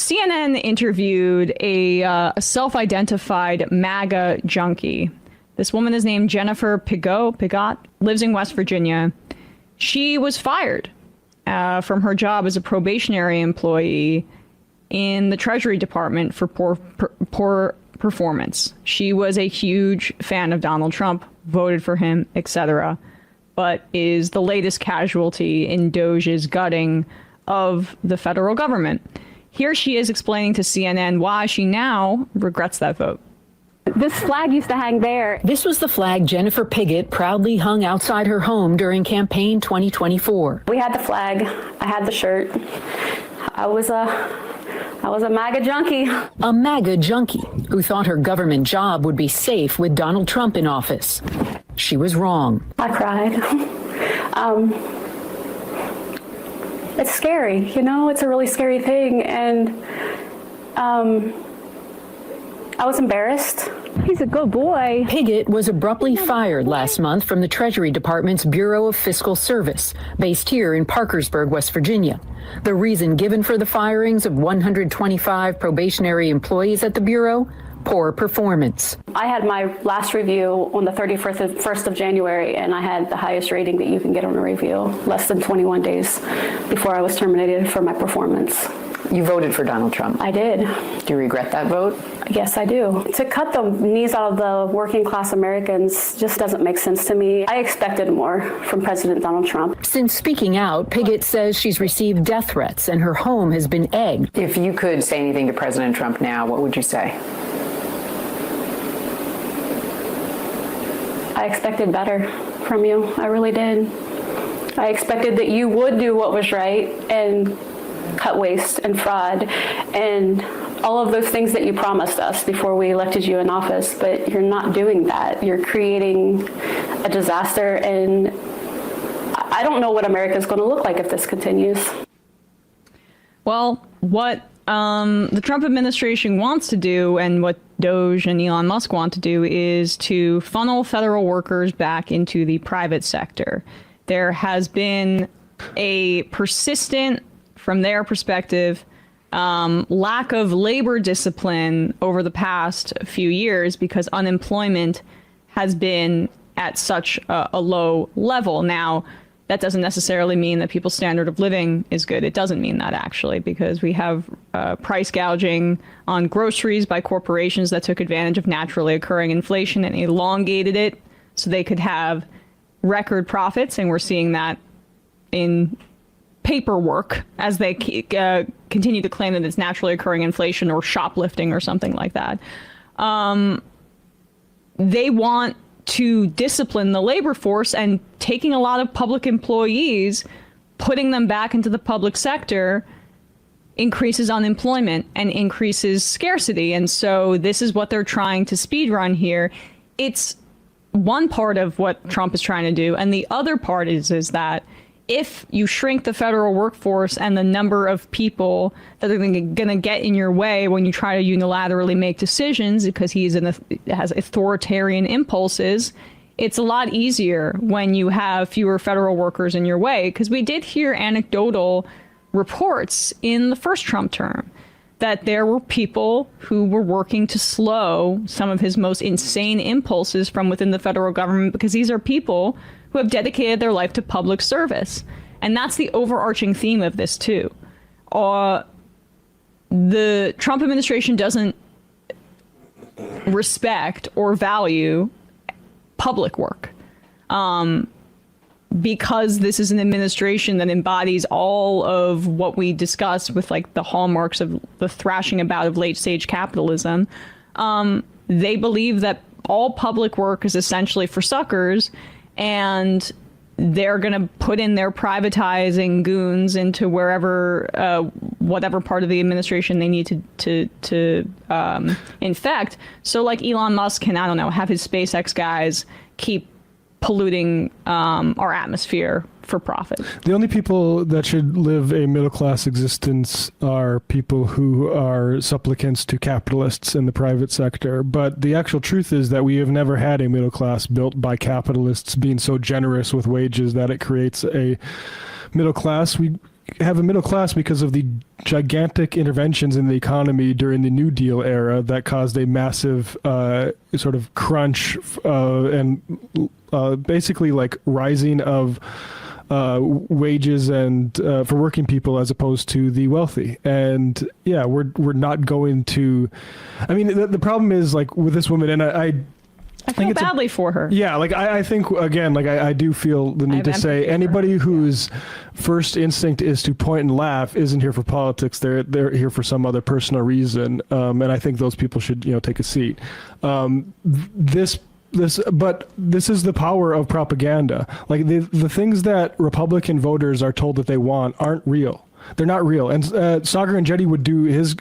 CNN interviewed a self-identified MAGA junkie. This woman is named Jennifer Pigot, lives in West Virginia. She was fired from her job as a probationary employee in the Treasury Department for poor performance. She was a huge fan of Donald Trump, voted for him, etc., but is the latest casualty in Doge's gutting of the federal government. Here she is explaining to CNN why she now regrets that vote. This flag used to hang there. This was the flag Jennifer Pigot proudly hung outside her home during campaign 2024. We had the flag. I had the shirt. I was a MAGA junkie. A MAGA junkie who thought her government job would be safe with Donald Trump in office. She was wrong. I cried. It's scary, you know, it's a really scary thing. And I was embarrassed. He's a good boy. Pigot was abruptly fired last month from the Treasury Department's Bureau of Fiscal Service, based here in Parkersburg, West Virginia. The reason given for the firings of 125 probationary employees at the Bureau? Poor performance. I had my last review on the 31st of January, and I had the highest rating that you can get on a review, less than 21 days before I was terminated for my performance. You voted for Donald Trump. I did. Do you regret that vote? Yes, I do. To cut the knees out of the working class Americans just doesn't make sense to me. I expected more from President Donald Trump. Since speaking out, Pigot says she's received death threats and her home has been egged. If you could say anything to President Trump now, what would you say? I expected better from you. I really did. I expected that you would do what was right and cut waste and fraud and all of those things that you promised us before we elected you in office, but you're not doing that. You're creating a disaster, and I don't know what America's going to look like if this continues. Well, what the Trump administration wants to do, and what Doge and Elon Musk want to do, is to funnel federal workers back into the private sector. There has been a persistent, from their perspective, lack of labor discipline over the past few years because unemployment has been at such a low level. Now, that doesn't necessarily mean that people's standard of living is good. It doesn't mean that, actually, because we have price gouging on groceries by corporations that took advantage of naturally occurring inflation and elongated it so they could have record profits. And we're seeing that in paperwork as they continue to claim that it's naturally occurring inflation or shoplifting or something like that. They want to discipline the labor force, and taking a lot of public employees, putting them back into the public sector, increases unemployment and increases scarcity. And so this is what they're trying to speed run here. It's one part of what Trump is trying to do. And the other part is that if you shrink the federal workforce and the number of people that are going to get in your way when you try to unilaterally make decisions, because has authoritarian impulses, it's a lot easier when you have fewer federal workers in your way. Because we did hear anecdotal reports in the first Trump term that there were people who were working to slow some of his most insane impulses from within the federal government, because these are people who have dedicated their life to public service. And that's the overarching theme of this, too. The Trump administration doesn't respect or value public work. Because this is an administration that embodies all of what we discuss with, like, the hallmarks of the thrashing about of late-stage capitalism, they believe that all public work is essentially for suckers, and they're going to put in their privatizing goons into wherever, whatever part of the administration they need to infect. So, like, Elon Musk can, I don't know, have his SpaceX guys keep polluting our atmosphere for profit. The only people that should live a middle-class existence are people who are supplicants to capitalists in the private sector. But the actual truth is that we have never had a middle class built by capitalists being so generous with wages that it creates a middle class. have a middle class because of the gigantic interventions in the economy during the New Deal era that caused a massive sort of crunch and basically like rising of wages and for working people as opposed to the wealthy. And yeah, we're not going to. I mean, the problem is like with this woman, and I feel badly for her. Yeah, like I think again, like I do feel the need to say anybody whose first instinct is to point and laugh isn't here for politics. They're here for some other personal reason, and I think those people should take a seat. But this is the power of propaganda. Like the things that Republican voters are told that they want aren't real. They're not real. And Sagar and Jetty would do his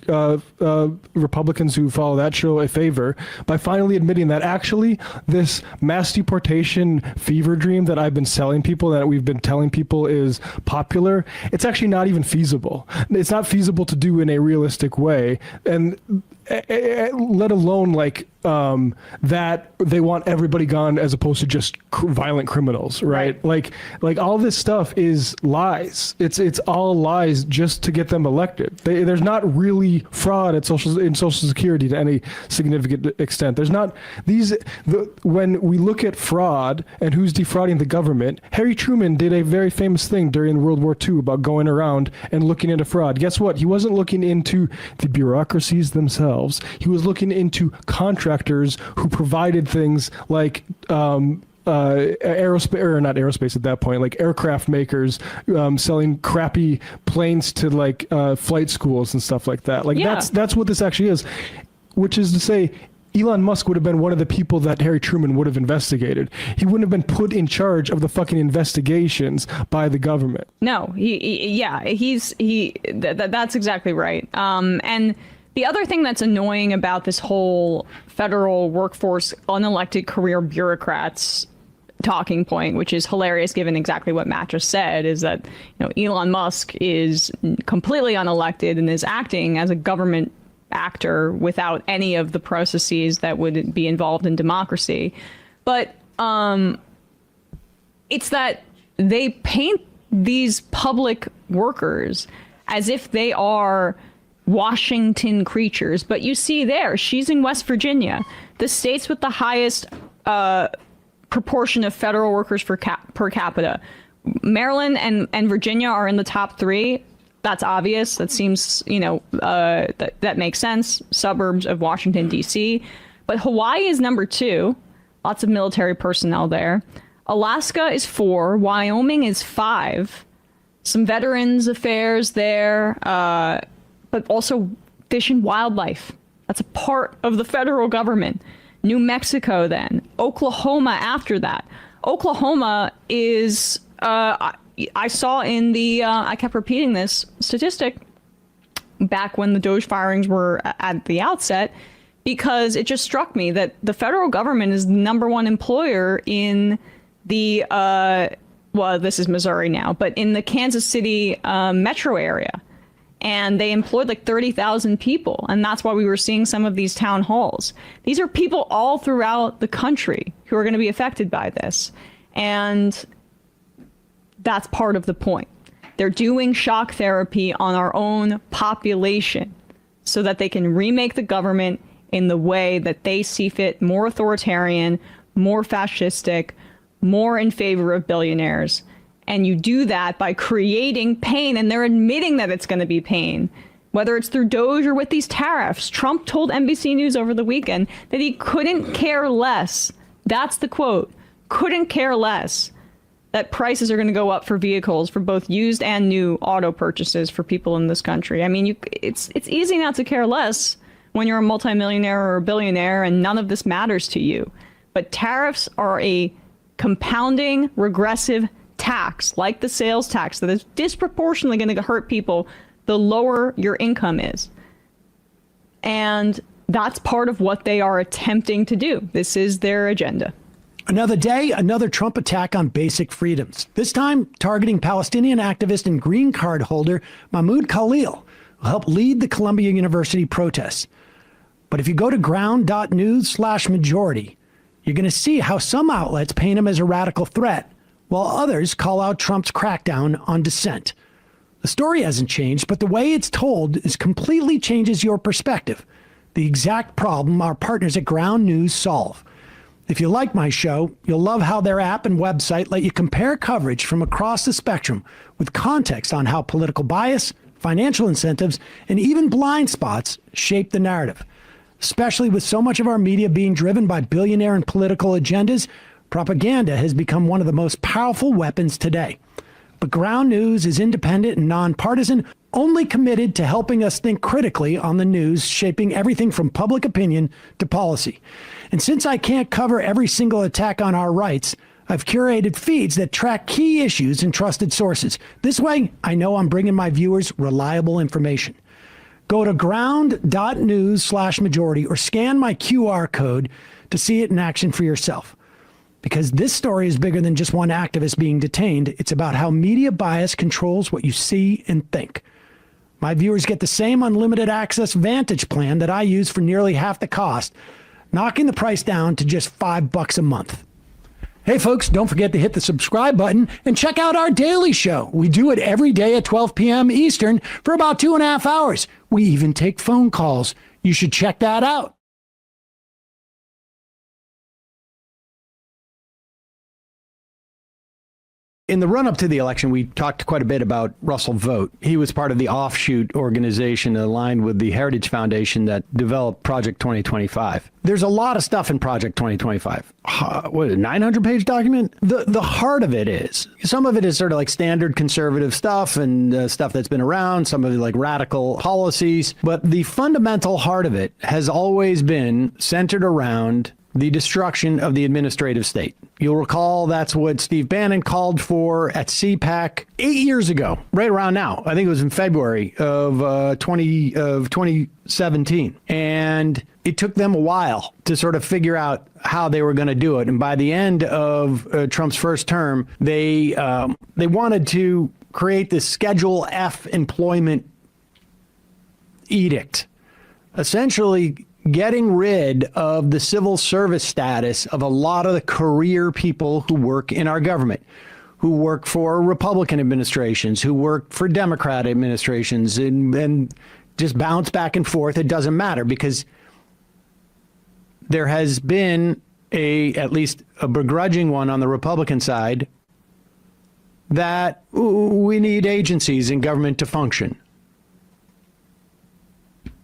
Republicans who follow that show a favor by finally admitting that actually this mass deportation fever dream that I've been selling people, that we've been telling people is popular, it's actually not even feasible. It's not feasible to do in a realistic way. And let alone like that they want everybody gone as opposed to just violent criminals, right? Like all this stuff is lies. It's all lies just to get them elected. There's not really fraud in Social Security to any significant extent. There's not when we look at fraud and who's defrauding the government, Harry Truman did a very famous thing during World War II about going around and looking into fraud. Guess what? He wasn't looking into the bureaucracies themselves. He was looking into contractors who provided things like aerospace, or not aerospace at that point, like aircraft makers selling crappy planes to like flight schools and stuff like that. Like that's what this actually is, which is to say Elon Musk would have been one of the people that Harry Truman would have investigated. He wouldn't have been put in charge of the fucking investigations by the government. No, that's exactly right. And the other thing that's annoying about this whole federal workforce unelected career bureaucrats talking point, which is hilarious given exactly what Matt just said, is that Elon Musk is completely unelected and is acting as a government actor without any of the processes that would be involved in democracy. But it's that they paint these public workers as if they are Washington creatures. But you see there, she's in West Virginia, the states with the highest proportion of federal workers per capita. Maryland and Virginia are in the top 3. That's obvious. That seems, that makes sense. Suburbs of Washington, D.C. But Hawaii is number 2. Lots of military personnel there. Alaska is 4. Wyoming is 5. Some veterans affairs there, but also fish and wildlife. That's a part of the federal government. New Mexico then. Oklahoma after that. Oklahoma is... I saw in the, I kept repeating this statistic back when the Doge firings were at the outset, because it just struck me that the federal government is the #1 employer in the, well, this is Missouri now, but in the Kansas City metro area. And they employed like 30,000 people. And that's why we were seeing some of these town halls. These are people all throughout the country who are going to be affected by this. And that's part of the point. They're doing shock therapy on our own population so that they can remake the government in the way that they see fit, more authoritarian, more fascistic, more in favor of billionaires. And you do that by creating pain, and they're admitting that it's going to be pain, whether it's through Doge or with these tariffs. Trump told NBC News over the weekend that he couldn't care less. That's the quote. Couldn't care less that prices are going to go up for vehicles, for both used and new auto purchases for people in this country. I mean, it's easy not to care less when you're a multimillionaire or a billionaire and none of this matters to you. But tariffs are a compounding, regressive tax, like the sales tax, that is disproportionately going to hurt people the lower your income is. And that's part of what they are attempting to do. This is their agenda. Another day, another Trump attack on basic freedoms, this time targeting Palestinian activist and green card holder Mahmoud Khalil, who helped lead the Columbia University protests. But if you go to ground.news/majority, you're going to see how some outlets paint him as a radical threat, while others call out Trump's crackdown on dissent. The story hasn't changed, but the way it's told completely changes your perspective. The exact problem our partners at Ground News solve. If you like my show, you'll love how their app and website let you compare coverage from across the spectrum with context on how political bias, financial incentives, and even blind spots shape the narrative. Especially with so much of our media being driven by billionaire and political agendas, propaganda has become one of the most powerful weapons today. But Ground News is independent and nonpartisan, only committed to helping us think critically on the news, shaping everything from public opinion to policy. And since I can't cover every single attack on our rights, I've curated feeds that track key issues and trusted sources. This way, I know I'm bringing my viewers reliable information. Go to ground.news/majority or scan my QR code to see it in action for yourself. Because this story is bigger than just one activist being detained. It's about how media bias controls what you see and think. My viewers get the same unlimited access Vantage plan that I use for nearly half the cost, knocking the price down to just $5 a month. Hey folks, don't forget to hit the subscribe button and check out our daily show. We do it every day at 12 p.m. Eastern for about 2.5 hours. We even take phone calls. You should check that out. In the run-up to the election, we talked quite a bit about Russell Vogt. He was part of the offshoot organization aligned with the Heritage Foundation that developed Project 2025. There's a lot of stuff in Project 2025. What is it, 900-page document? The heart of it is, some of it is sort of like standard conservative stuff and stuff that's been around, some of it like radical policies. But the fundamental heart of it has always been centered around the destruction of the administrative state. You'll recall that's what Steve Bannon called for at CPAC 8 years ago, right around now. I think it was in February of 2017. And it took them a while to sort of figure out how they were going to do it. And by the end of Trump's first term, they wanted to create this Schedule F employment edict, essentially getting rid of the civil service status of a lot of the career people who work in our government, who work for Republican administrations, who work for Democrat administrations, and just bounce back and forth. It doesn't matter because there has been at least a begrudging one on the Republican side that we need agencies in government to function.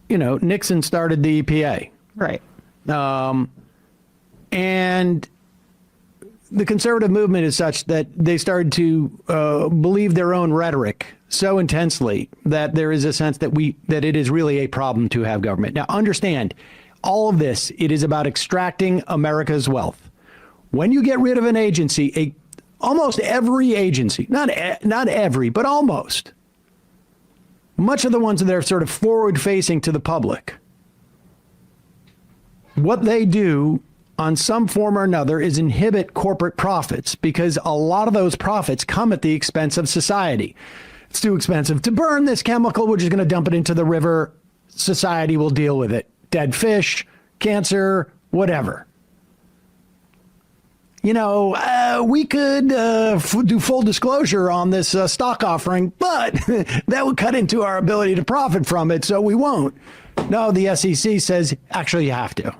You know, Nixon started the EPA. Right. And the conservative movement is such that they started to believe their own rhetoric so intensely that there is a sense that it is really a problem to have government. Now, understand, all of this, it is about extracting America's wealth. When you get rid of an agency, almost every agency, not every, but almost, much of the ones that are sort of forward-facing to the public, what they do on some form or another is inhibit corporate profits because a lot of those profits come at the expense of society. It's too expensive to burn this chemical. We're just going to dump it into the river. Society will deal with it. Dead fish, cancer, whatever. You know, we could do full disclosure on this stock offering, but that would cut into our ability to profit from it, so we won't. No, the SEC says, actually, you have to.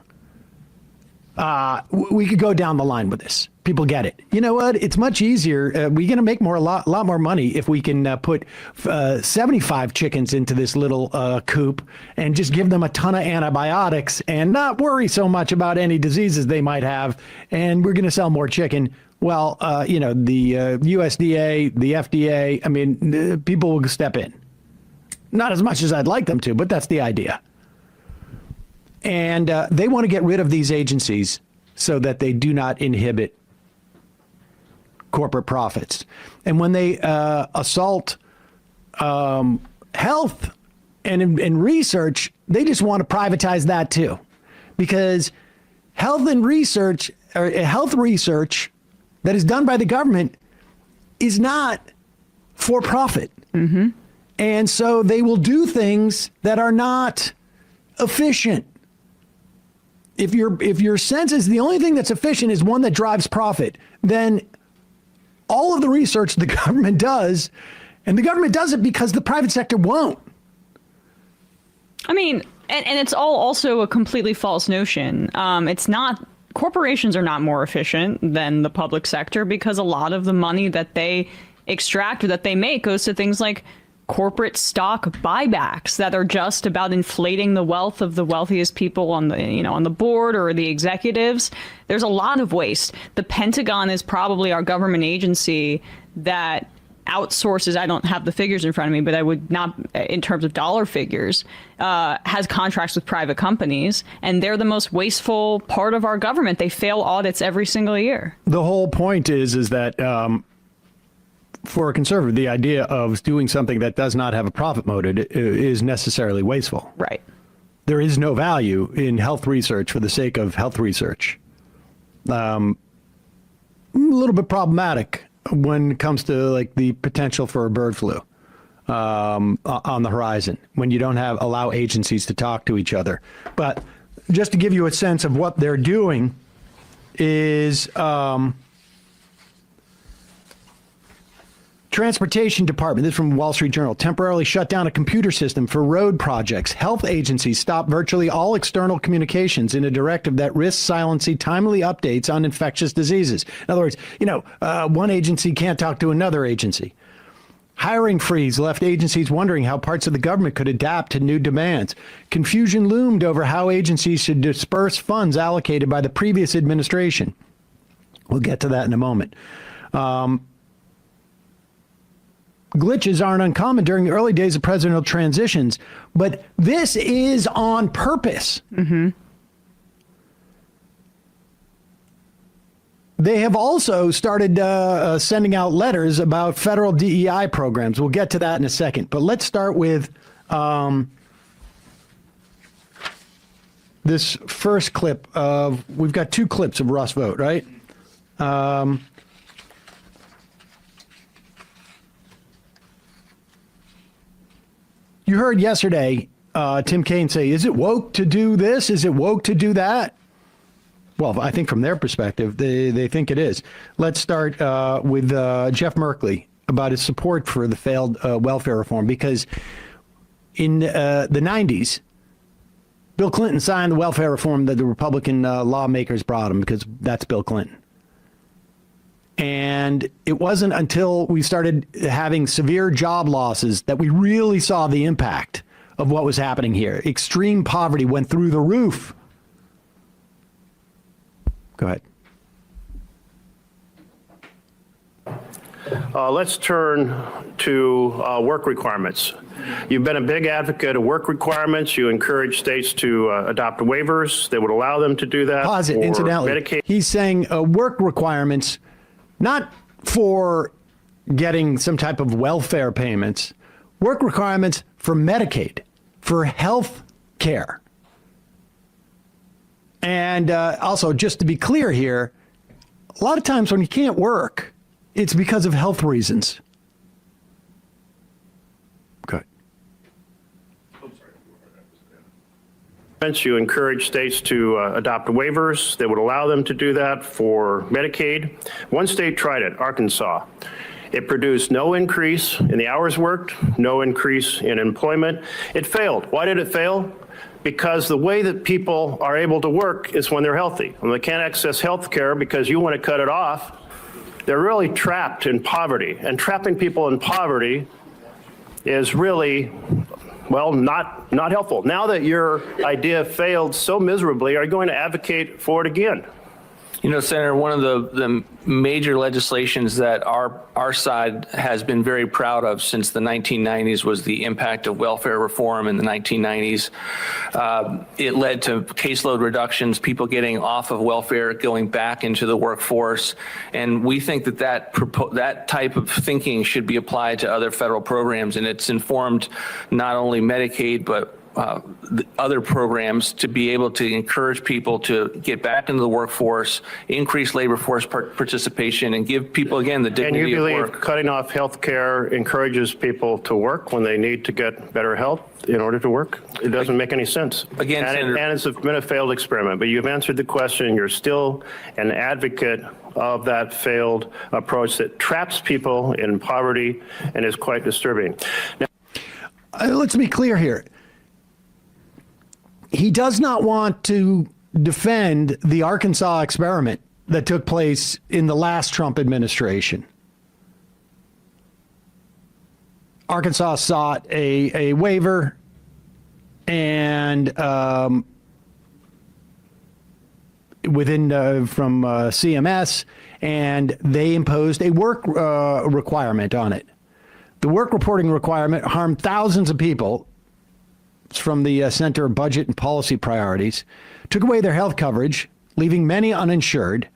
We could go down the line with this. People get it. You know what? It's much easier. We're going to make a lot more money if we can put 75 chickens into this little coop and just give them a ton of antibiotics and not worry so much about any diseases they might have. And we're going to sell more chicken. Well, you know, the USDA, the FDA, I mean, people will step in. Not as much as I'd like them to, but that's the idea. And they want to get rid of these agencies so that they do not inhibit corporate profits. And when they assault health and research, they just want to privatize that too. Because health research that is done by the government is not for profit. Mm-hmm. And so they will do things that are not efficient. If your sense is the only thing that's efficient is one that drives profit, then all of the research the government does And the government does it because the private sector won't. I mean, and it's all also a completely false notion. It's not, corporations are not more efficient than the public sector because a lot of the money that they extract or that they make goes to things like corporate stock buybacks that are just about inflating the wealth of the wealthiest people on the, on the board or the executives. There's a lot of waste. The Pentagon is probably our government agency that outsources, I don't have the figures in front of me, but I would not, in terms of dollar figures, has contracts with private companies, and they're the most wasteful part of our government. They fail audits every single year. The whole point is that for a conservative, the idea of doing something that does not have a profit motive is necessarily wasteful. Right. There is no value in health research for the sake of health research. A little bit problematic when it comes to like the potential for a bird flu on the horizon, when you don't allow agencies to talk to each other. But just to give you a sense of what they're doing is Transportation Department, this is from Wall Street Journal, temporarily shut down a computer system for road projects. Health agencies stopped virtually all external communications in a directive that risks silencing timely updates on infectious diseases. In other words, one agency can't talk to another agency. Hiring freeze left agencies wondering how parts of the government could adapt to new demands. Confusion loomed over how agencies should disperse funds allocated by the previous administration. We'll get to that in a moment. Glitches aren't uncommon during the early days of presidential transitions, but this is on purpose. Mm-hmm. They have also started sending out letters about federal DEI programs. We'll get to that in a second, but let's start with this first clip of, we've got two clips of Russ Vought, right? You heard yesterday Tim Kaine say, is it woke to do this? Is it woke to do that? Well, I think from their perspective, they think it is. Let's start with Jeff Merkley about his support for the failed welfare reform, because in the 90s, Bill Clinton signed the welfare reform that the Republican lawmakers brought him, because that's Bill Clinton. And it wasn't until we started having severe job losses that we really saw the impact of what was happening here. Extreme poverty went through the roof. Go ahead. Let's turn to work requirements. You've been a big advocate of work requirements. You encourage states to adopt waivers that would allow them to do that. Pause it, incidentally. Medicaid. He's saying work requirements, not for getting some type of welfare payments, work requirements for Medicaid, for health care. And also, just to be clear here, a lot of times when you can't work, it's because of health reasons. Good. You encourage states to adopt waivers that would allow them to do that for Medicaid. One state tried it, Arkansas. It produced no increase in the hours worked, no increase in employment. It failed. Why did it fail? Because the way that people are able to work is when they're healthy. When they can't access health care because you want to cut it off, they're really trapped in poverty. And trapping people in poverty is really, well, not helpful. Now that your idea failed so miserably, are you going to advocate for it again? You know, Senator, one of the major legislations that our side has been very proud of since the 1990s was the impact of welfare reform in the 1990s. It led to caseload reductions, people getting off of welfare, going back into the workforce. And we think that type of thinking should be applied to other federal programs. And it's informed not only Medicaid, but other programs to be able to encourage people to get back into the workforce, increase labor force participation, and give people, again, the dignity of work. And you believe cutting off health care encourages people to work when they need to get better health in order to work? It doesn't make any sense. Again, and it's been a failed experiment, but you've answered the question. You're still an advocate of that failed approach that traps people in poverty and is quite disturbing. Now, let's be clear here. He does not want to defend the Arkansas experiment that took place in the last Trump administration. Arkansas sought a waiver and from CMS, and they imposed a work requirement on it. The work reporting requirement harmed thousands of people. It's from the Center of Budget and Policy Priorities, took away their health coverage, leaving many uninsured.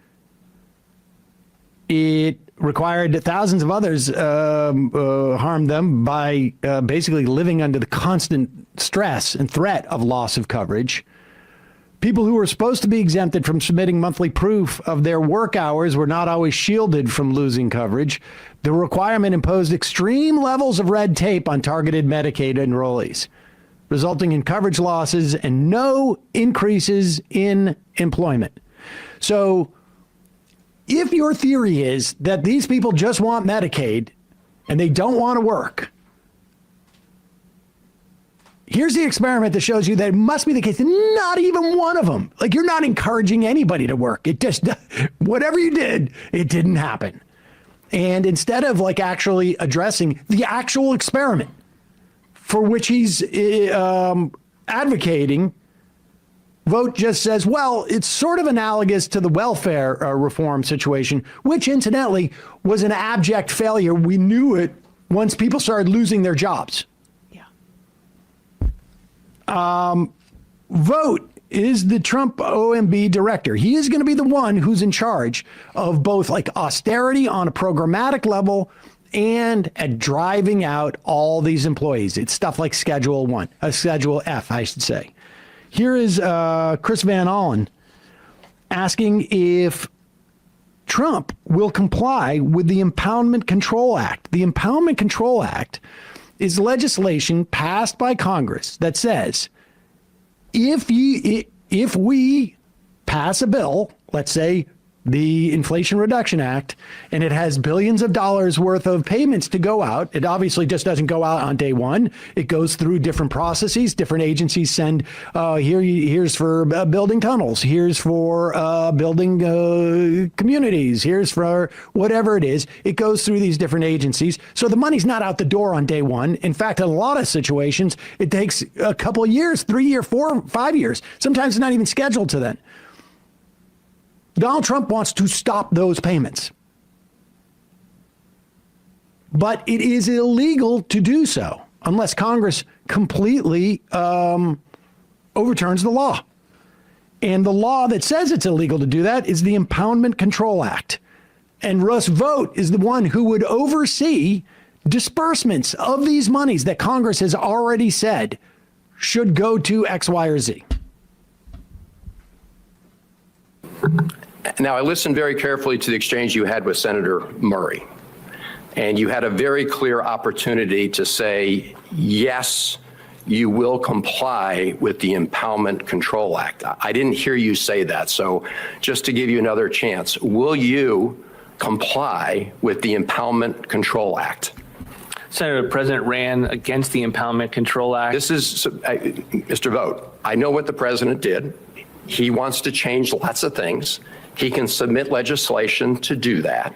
It required thousands of others, harmed them by basically living under the constant stress and threat of loss of coverage. People who were supposed to be exempted from submitting monthly proof of their work hours were not always shielded from losing coverage. The requirement imposed extreme levels of red tape on targeted Medicaid enrollees, resulting in coverage losses and no increases in employment. So if your theory is that these people just want Medicaid and they don't want to work, here's the experiment that shows you that it must be the case. Not even one of them. Like, you're not encouraging anybody to work. It just, whatever you did, it didn't happen. And instead of like actually addressing the actual experiment for which he's advocating, Vote just says, well, it's sort of analogous to the welfare reform situation, which incidentally was an abject failure. We knew it once people started losing their jobs. Yeah. Vote is the Trump OMB director. He is going to be the one who's in charge of both like austerity on a programmatic level and at driving out all these employees. It's stuff like Schedule F, I should say. Here is Chris Van Allen asking if Trump will comply with the Impoundment Control Act. The Impoundment Control Act is legislation passed by Congress that says if we pass a bill, let's say the Inflation Reduction Act, and it has billions of dollars worth of payments to go out. It obviously just doesn't go out on day one. It goes through different processes. Different agencies send, here's for building tunnels. Here's for building communities. Here's for whatever it is. It goes through these different agencies. So the money's not out the door on day one. In fact, in a lot of situations, it takes a couple of years, 3 years, 4, 5 years. Sometimes it's not even scheduled to then. Donald Trump wants to stop those payments. But it is illegal to do so unless Congress completely overturns the law. And the law that says it's illegal to do that is the Impoundment Control Act. And Russ Vought is the one who would oversee disbursements of these monies that Congress has already said should go to X, Y, or Z. Now, I listened very carefully to the exchange you had with Senator Murray, and you had a very clear opportunity to say, yes, you will comply with the Impoundment Control Act. I didn't hear you say that, so just to give you another chance, will you comply with the Impoundment Control Act? Senator, the president ran against the Impoundment Control Act. This is, Mr. Vought, I know what the president did. He wants to change lots of things. He can submit legislation to do that.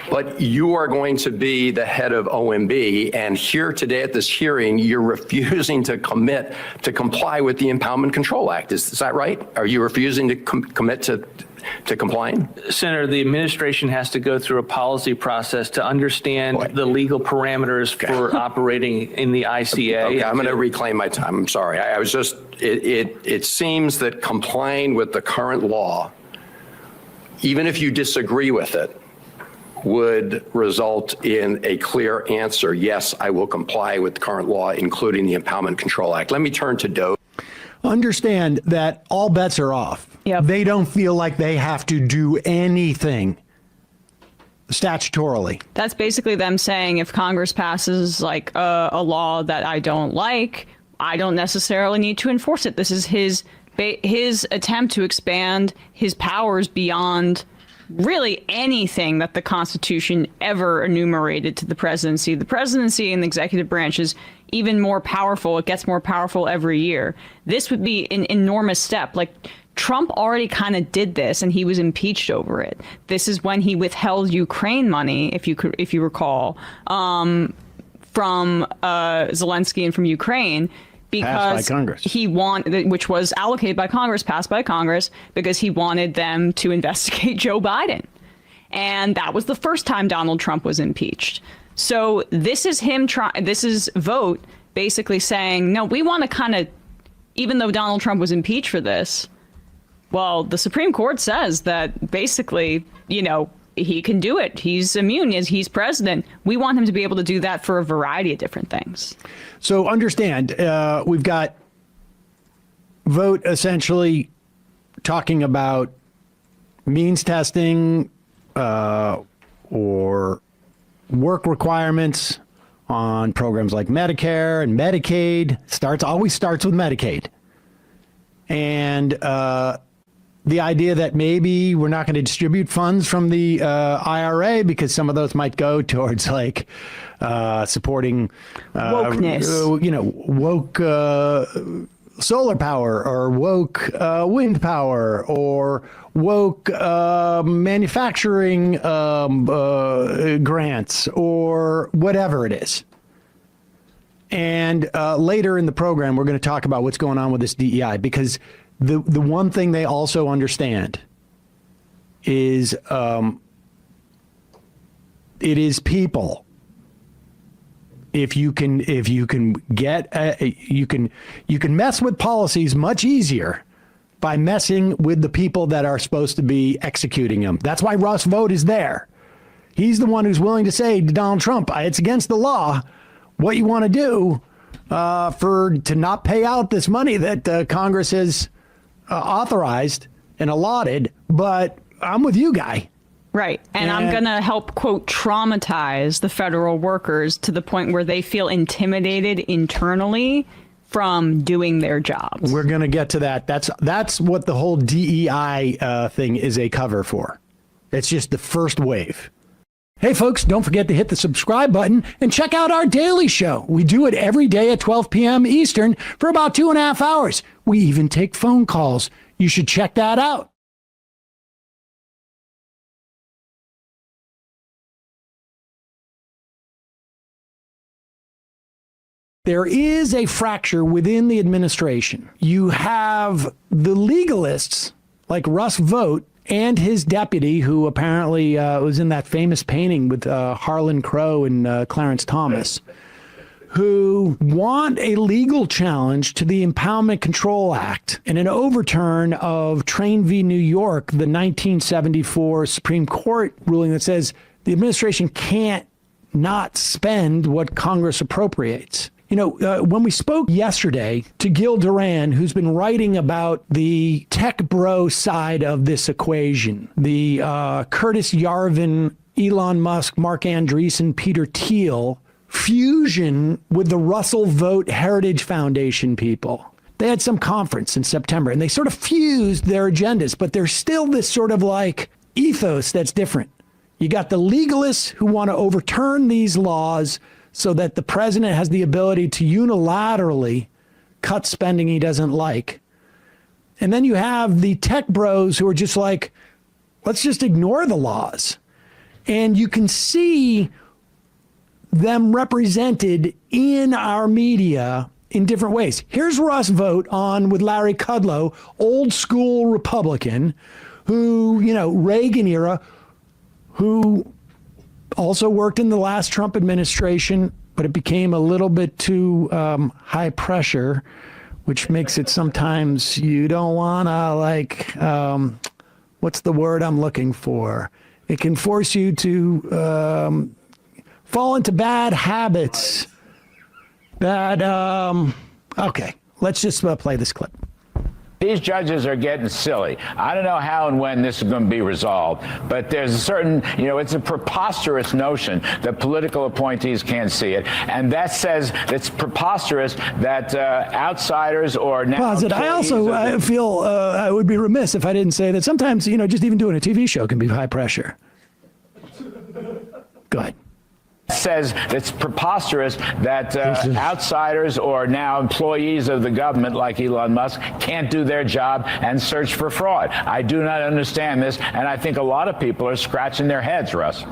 But you are going to be the head of OMB, and here today at this hearing, you're refusing to commit to comply with the Impoundment Control Act. Is that right? Are you refusing to commit to complying? Senator, the administration has to go through a policy process to understand the legal parameters for operating in the ICA. Okay, I'm going to reclaim my time. I'm sorry. I was just, it seems that complying with the current law, even if you disagree with it, would result in a clear answer. Yes, I will comply with current law, including the Impoundment Control Act. Let me turn to Doe. Understand that all bets are off. Yep. They don't feel like they have to do anything statutorily. That's basically them saying if Congress passes like a law that I don't like, I don't necessarily need to enforce it. This is his attempt to expand his powers beyond really anything that the Constitution ever enumerated to the presidency. The presidency and the executive branch is even more powerful. It gets more powerful every year. This would be an enormous step. Like, Trump already kind of did this, and he was impeached over it. This is when he withheld Ukraine money, if you recall, from Zelensky and from Ukraine, because Passed by Congress. he wanted, which was allocated by Congress, passed by Congress, because he wanted them to investigate Joe Biden. And that was the first time Donald Trump was impeached. So this is this is vote basically saying, no, we want to kind of, even though Donald Trump was impeached for this, well, the Supreme Court says that basically, he can do it. He's immune as he's president. We want him to be able to do that for a variety of different things. So understand, we've got vote essentially talking about means testing or work requirements on programs like Medicare and Medicaid. Always starts with Medicaid. And the idea that maybe we're not going to distribute funds from the IRA because some of those might go towards like supporting wokeness, woke solar power or woke wind power or woke manufacturing grants or whatever it is. And later in the program, we're going to talk about what's going on with this DEI, because the one thing they also understand is it is people. If you can get you can mess with policies much easier by messing with the people that are supposed to be executing them. That's why Russ Vought is there. He's the one who's willing to say to Donald Trump, it's against the law what you want to do to not pay out this money that Congress has authorized and allotted, but I'm with you, guy. Right. And I'm going to help, quote, traumatize the federal workers to the point where they feel intimidated internally from doing their jobs. We're going to get to that. That's what the whole DEI thing is a cover for. It's just the first wave. Hey, folks, don't forget to hit the subscribe button and check out our daily show. We do it every day at 12 p.m. Eastern for about 2.5 hours. We even take phone calls. You should check that out. There is a fracture within the administration. You have the legalists like Russ Vought and his deputy, who apparently was in that famous painting with Harlan Crow and Clarence Thomas, who want a legal challenge to the Impoundment Control Act and an overturn of Train v. New York, the 1974 Supreme Court ruling that says the administration can't not spend what Congress appropriates. When we spoke yesterday to Gil Duran, who's been writing about the tech bro side of this equation, the Curtis Yarvin, Elon Musk, Mark Andreessen, Peter Thiel fusion with the Russell Vought Heritage Foundation people. They had some conference in September, and they sort of fused their agendas, but there's still this sort of like ethos that's different. You got the legalists who want to overturn these laws so that the president has the ability to unilaterally cut spending he doesn't like. And then you have the tech bros who are just like, let's just ignore the laws. And you can see them represented in our media in different ways. Here's Russ Vought on with Larry Kudlow, old school Republican, who, Reagan era, who also worked in the last Trump administration, but it became a little bit too high pressure, which makes it sometimes you don't want to what's the word I'm looking for? It can force you to fall into bad habits. Okay, let's just play this clip. These judges are getting silly. I don't know how and when this is going to be resolved, but there's a certain, it's a preposterous notion that political appointees can't see it. And that says it's preposterous that outsiders or now. I feel I would be remiss if I didn't say that sometimes, just even doing a TV show can be high pressure. Go ahead. Says it's preposterous that outsiders or now employees of the government like Elon Musk can't do their job and search for fraud. I do not understand this, and I think a lot of people are scratching their heads, Russ.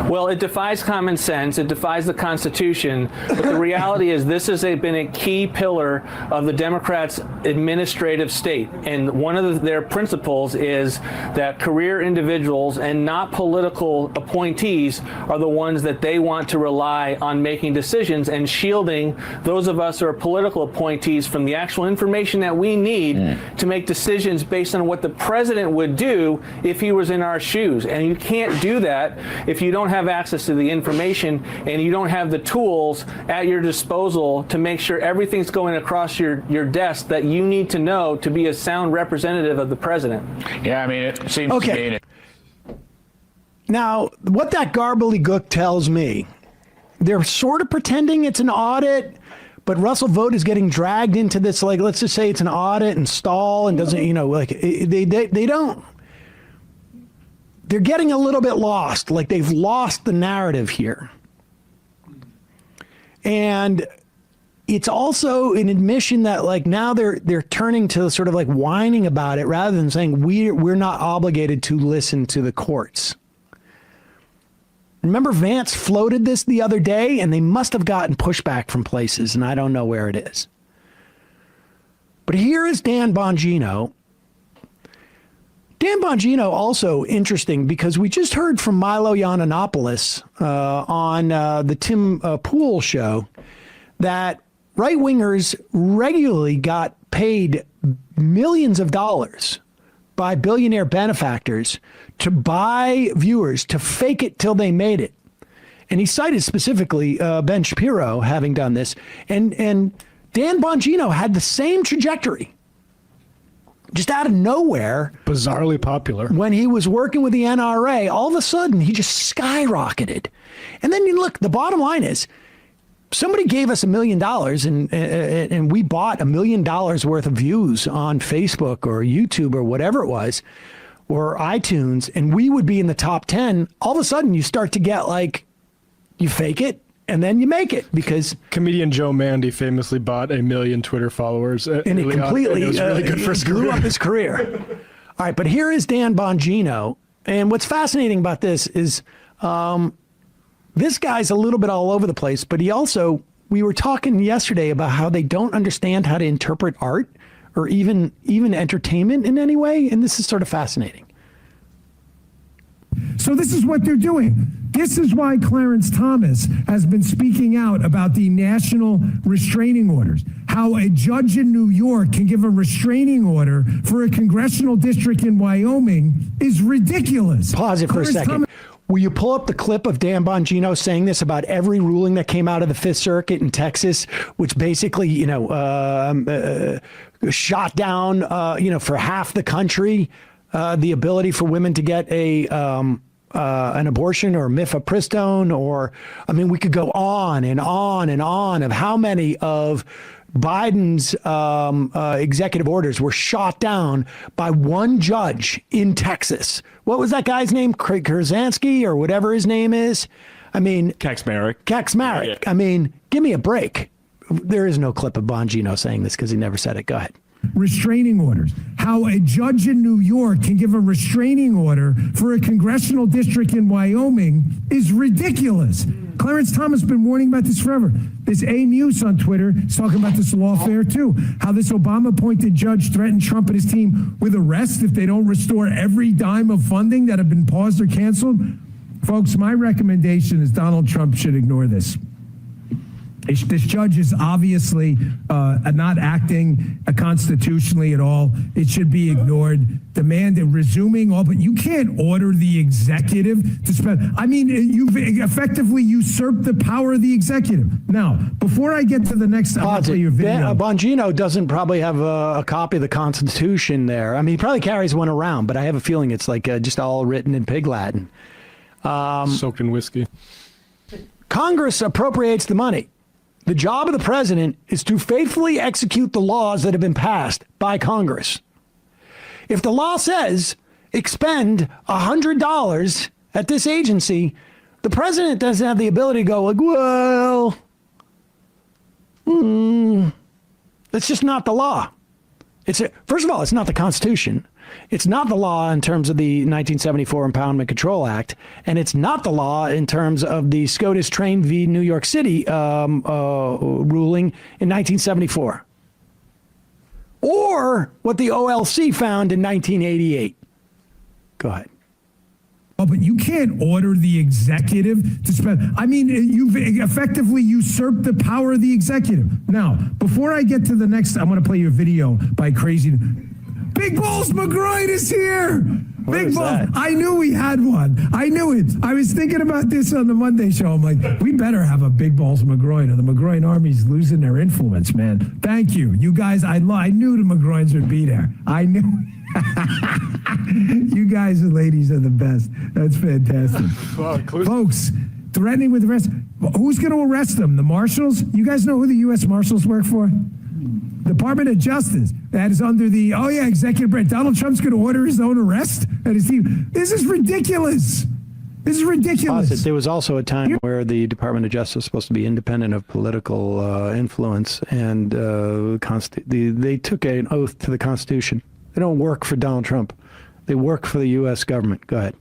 Well, it defies common sense. It defies the Constitution. But the reality is this has been a key pillar of the Democrats' administrative state. And one of their principles is that career individuals and not political appointees are the ones that they want to rely on making decisions and shielding those of us who are political appointees from the actual information that we need to make decisions based on what the president would do if he was in our shoes. And you can't do that if you don't have access to the information and you don't have the tools at your disposal to make sure everything's going across your desk that you need to know to be a sound representative of the president. Yeah, I mean, it seems to me. Now, what that gobbledygook tells me, they're sort of pretending it's an audit, but Russell Vought is getting dragged into this, like, let's just say it's an audit and stall and doesn't, they don't. They're getting a little bit lost, like they've lost the narrative here. And it's also an admission that like now they're turning to sort of like whining about it rather than saying we're not obligated to listen to the courts. Remember Vance floated this the other day and they must have gotten pushback from places and I don't know where it is. But here is Dan Bongino. Dan Bongino also interesting because we just heard from Milo Yiannopoulos on the Tim Pool show that right-wingers regularly got paid millions of dollars by billionaire benefactors to buy viewers, to fake it till they made it. And he cited specifically Ben Shapiro having done this. And Dan Bongino had the same trajectory. Just out of nowhere. Bizarrely popular. When he was working with the NRA, all of a sudden he just skyrocketed. And then you look, the bottom line is, somebody gave us $1 million and we bought $1 million worth of views on Facebook or YouTube or whatever it was, or iTunes, and we would be in the top 10. All of a sudden you start to get like, you fake it and then you make it because comedian Joe Mandy famously bought 1 million Twitter followers. And it completely it was really good for his blew up his career. All right, but here is Dan Bongino. And what's fascinating about this is this guy's a little bit all over the place, but he also, we were talking yesterday about how they don't understand how to interpret art or even entertainment in any way. And this is sort of fascinating. So this is what they're doing. This is why Clarence Thomas has been speaking out about the national restraining orders. How a judge in New York can give a restraining order for a congressional district in Wyoming is ridiculous. Pause it for a second. Will you pull up the clip of Dan Bongino saying this about every ruling that came out of the Fifth Circuit in Texas, which basically, shot down, for half the country, the ability for women to get an abortion or mifepristone, or, I mean, we could go on and on and on of how many of Biden's executive orders were shot down by one judge in Texas. What was that guy's name? Craig Kurzansky or whatever his name is? I mean, Kaczmarek. Yeah. I mean, give me a break. There is no clip of Bongino saying this because he never said it. Go ahead. Restraining orders. How a judge in New York can give a restraining order for a congressional district in Wyoming is ridiculous. Clarence Thomas has been warning about this forever. This A Muse on Twitter is talking about this lawfare too. How this Obama-appointed judge threatened Trump and his team with arrest if they don't restore every dime of funding that have been paused or canceled. Folks, my recommendation is Donald Trump should ignore this. This judge is obviously not acting constitutionally at all. It should be ignored. Demand resuming all, but you can't order the executive to spend. I mean, you've effectively usurped the power of the executive. Now, before I get to the next, I'll play your video. Bongino doesn't probably have a copy of the Constitution there. I mean, he probably carries one around, but I have a feeling it's like just all written in pig Latin. Soaked in whiskey. Congress appropriates the money. The job of the president is to faithfully execute the laws that have been passed by Congress. If the law says expend $100 at this agency, the president doesn't have the ability to go like, well, that's just not the law. First of all, it's not the Constitution. It's not the law in terms of the 1974 Impoundment Control Act, and it's not the law in terms of the SCOTUS Train v. New York City ruling in 1974, or what the OLC found in 1988. Go ahead. Oh, but you can't order the executive to spend. I mean, you've effectively usurped the power of the executive. Now, before I get to the next, I'm going to play you a video by Crazy. Big Balls McGroin is here. Big Balls. I knew we had one. I knew it. I was thinking about this on the Monday show. I'm like, we better have a Big Balls McGroin, or the McGroin Army's losing their influence, man. Thank you. You guys, I knew the McGroins would be there. I knew. You guys and ladies are the best. That's fantastic. Folks, threatening with arrest. Who's going to arrest them? The marshals? You guys know who the U.S. Marshals work for? Department of Justice. That is under the, executive branch. Donald Trump's going to order his own arrest and his team. This is ridiculous. This is ridiculous. There was also a time where the Department of Justice was supposed to be independent of political influence, and they took an oath to the Constitution. They don't work for Donald Trump. They work for the U.S. government. Go ahead.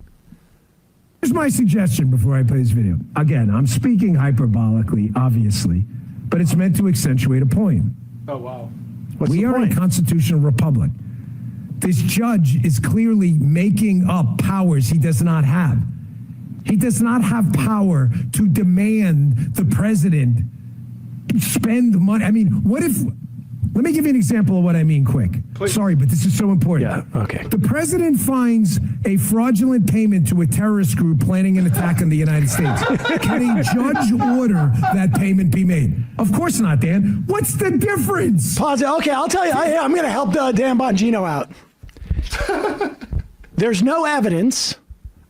Here's my suggestion before I play this video. Again, I'm speaking hyperbolically, obviously, but it's meant to accentuate a point. Oh, wow. We are a constitutional republic. This judge is clearly making up powers he does not have. He does not have power to demand the president spend money. I mean, what if... Let me give you an example of what I mean quick. Please. Sorry, but this is so important. Yeah, okay. The president finds a fraudulent payment to a terrorist group planning an attack on the United States. Can a judge order that payment be made? Of course not, Dan. What's the difference? Pause it. Okay, I'll tell you. I'm going to help Dan Bongino out. There's no evidence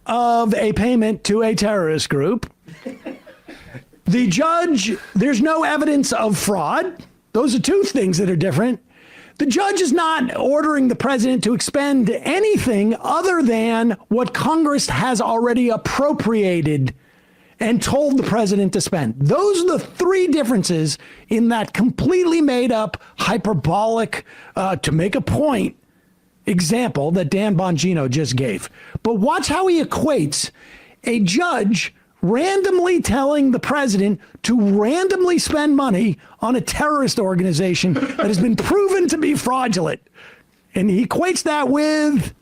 of a payment to a terrorist group. The judge, there's no evidence of fraud. Those are two things that are different. The judge is not ordering the president to expend anything other than what Congress has already appropriated and told the president to spend. Those are the three differences in that completely made up, hyperbolic, to make a point example that Dan Bongino just gave. But watch how he equates a judge randomly telling the president to randomly spend money on a terrorist organization that has been proven to be fraudulent. And he equates that with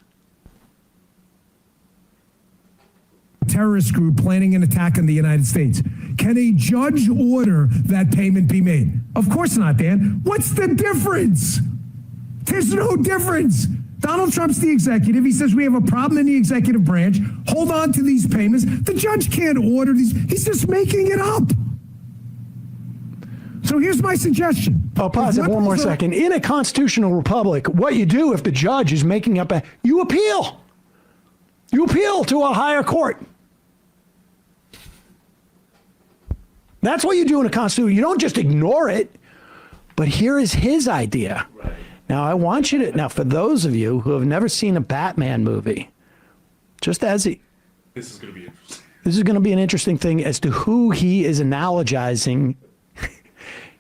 terrorist group planning an attack on the United States. Can a judge order that payment be made? Of course not, Dan. What's the difference? There's no difference. Donald Trump's the executive. He says we have a problem in the executive branch. Hold on to these payments. The judge can't order these. He's just making it up. So here's my suggestion. Oh, pause it one more second. In a constitutional republic, what you do if the judge is making up you appeal. You appeal to a higher court. That's what you do in a constitution. You don't just ignore it. But here is his idea. Right. Now, I want you to, for those of you who have never seen a Batman movie, this is going to be interesting. This is going to be an interesting thing as to who he is analogizing.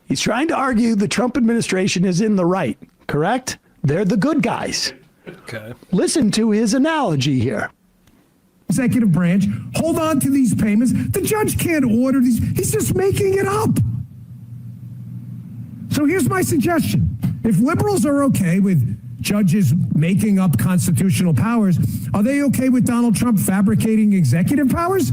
He's trying to argue the Trump administration is in the right, correct? They're the good guys. Okay. Listen to his analogy here. Executive branch, hold on to these payments. The judge can't order these. He's just making it up. So here's my suggestion. If liberals are okay with judges making up constitutional powers, are they okay with Donald Trump fabricating executive powers?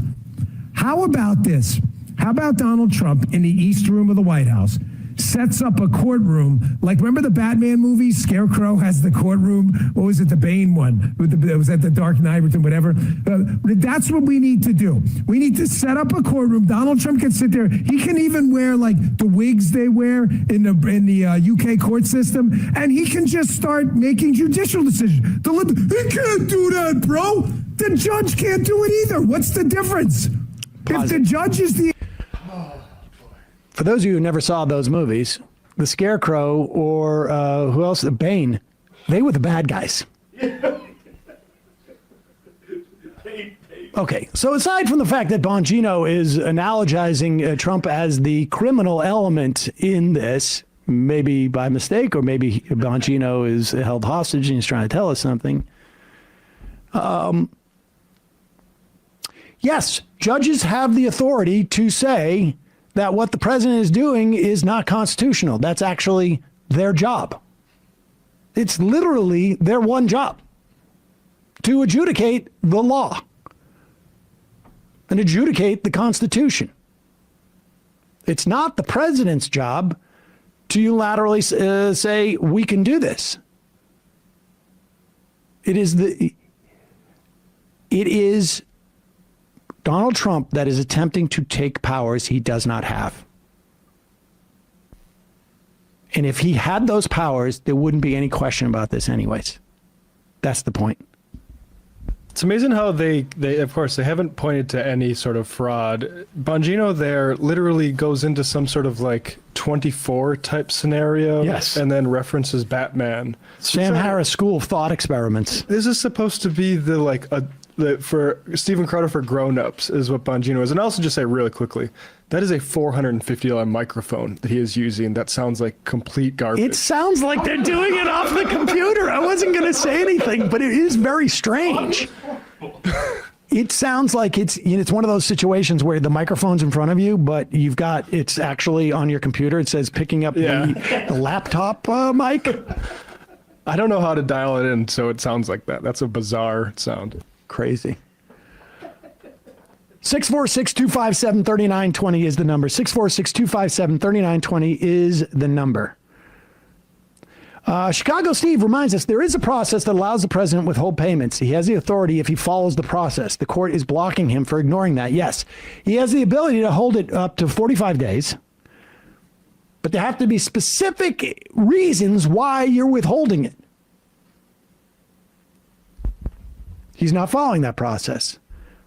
How about this? How about Donald Trump in the East Room of the White House sets up a courtroom, like remember the Batman movie? Scarecrow has the courtroom. What was it, the Bane one? It was at the Dark Knight or whatever. That's what we need to do. We need to set up a courtroom. Donald Trump can sit there. He can even wear like the wigs they wear in the UK court system, and he can just start making judicial decisions. He can't do that, bro. The judge can't do it either. What's the difference? If the judge is the... For those of you who never saw those movies, the Scarecrow or who else? The Bane, they were the bad guys. Okay, so aside from the fact that Bongino is analogizing Trump as the criminal element in this, maybe by mistake, or maybe Bongino is held hostage and he's trying to tell us something. Yes, judges have the authority to say that what the president is doing is not constitutional. That's actually their job. It's literally their one job, to adjudicate the law and adjudicate the Constitution. It's not the president's job to unilaterally say, we can do this. It is Donald Trump that is attempting to take powers he does not have. And if he had those powers, there wouldn't be any question about this anyways. That's the point. It's amazing how they of course, they haven't pointed to any sort of fraud. Bongino there literally goes into some sort of like 24 type scenario. Yes. And then references Batman. Sam Harris School of Thought experiments. This is supposed to be for Stephen Crowder for grown-ups is what Bongino is. And I'll also just say really quickly, that is a $450 microphone that he is using that sounds like complete garbage. It sounds like they're doing it off the computer. I wasn't going to say anything, but it is very strange. It sounds like it's one of those situations where the microphone's in front of you, but it's actually on your computer. It says picking up the laptop mic. I don't know how to dial it in, so it sounds like that. That's a bizarre sound. Crazy. 646-257-3920 is the number. 646-257-3920 is the number. Chicago Steve reminds us there is a process that allows the president to withhold payments. He has the authority if he follows the process. The court is blocking him for ignoring that. Yes, he has the ability to hold it up to 45 days. But there have to be specific reasons why you're withholding it. He's not following that process.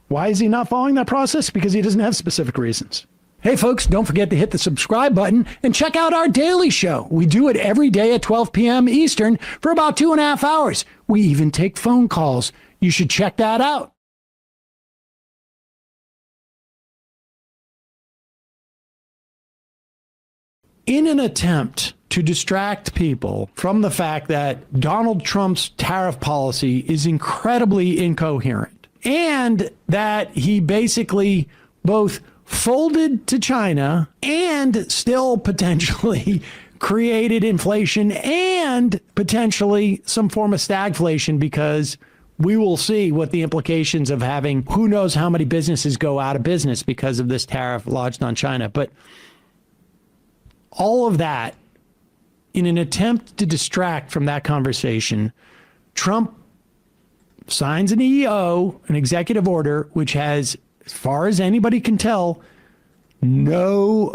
Why is he not following that process? Because he doesn't have specific reasons. Hey, folks, don't forget to hit the subscribe button and check out our daily show. We do it every day at 12 p.m. Eastern for about 2.5 hours. We even take phone calls. You should check that out. In an attempt to distract people from the fact that Donald Trump's tariff policy is incredibly incoherent and that he basically both folded to China and still potentially created inflation and potentially some form of stagflation, because we will see what the implications of having who knows how many businesses go out of business because of this tariff lodged on China. But all of that, in an attempt to distract from that conversation, Trump signs an EO, an executive order, which has, as far as anybody can tell, no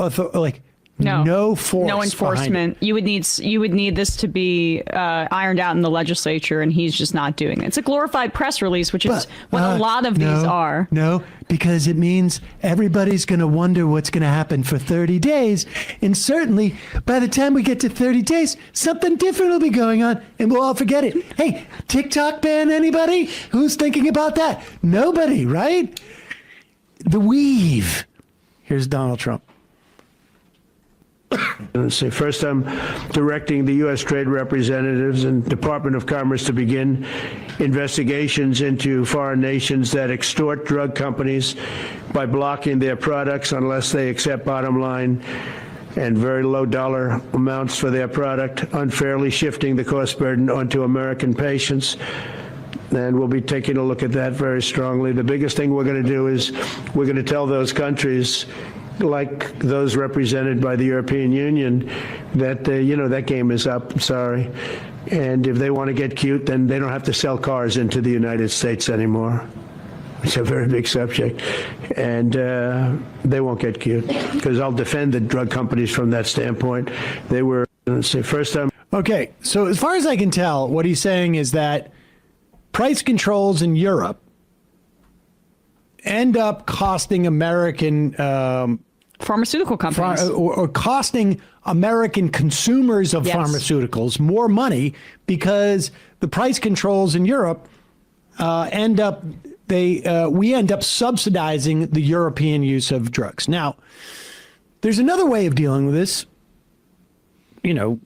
force, no enforcement. You would need this to be ironed out in the legislature, and he's just not doing it. It's a glorified press release, which is what a lot of these are. No, because it means everybody's going to wonder what's going to happen for 30 days. And certainly by the time we get to 30 days, something different will be going on and we'll all forget it. Hey, TikTok ban anybody? Who's thinking about that? Nobody, right? The weave. Here's Donald Trump. So first, I'm directing the U.S. trade representatives and Department of Commerce to begin investigations into foreign nations that extort drug companies by blocking their products unless they accept bottom line and very low dollar amounts for their product, unfairly shifting the cost burden onto American patients. And we'll be taking a look at that very strongly. The biggest thing we're going to do is we're going to tell those countries, like those represented by the European Union, that, that game is up. I'm sorry. And if they want to get cute, then they don't have to sell cars into the United States anymore. It's a very big subject. And they won't get cute, because I'll defend the drug companies from that standpoint. They were, let's say, first time. Okay, so as far as I can tell, what he's saying is that price controls in Europe end up costing American pharmaceutical companies or costing American consumers of pharmaceuticals more money, because the price controls in Europe we end up subsidizing the European use of drugs. Now, there's another way of dealing with this.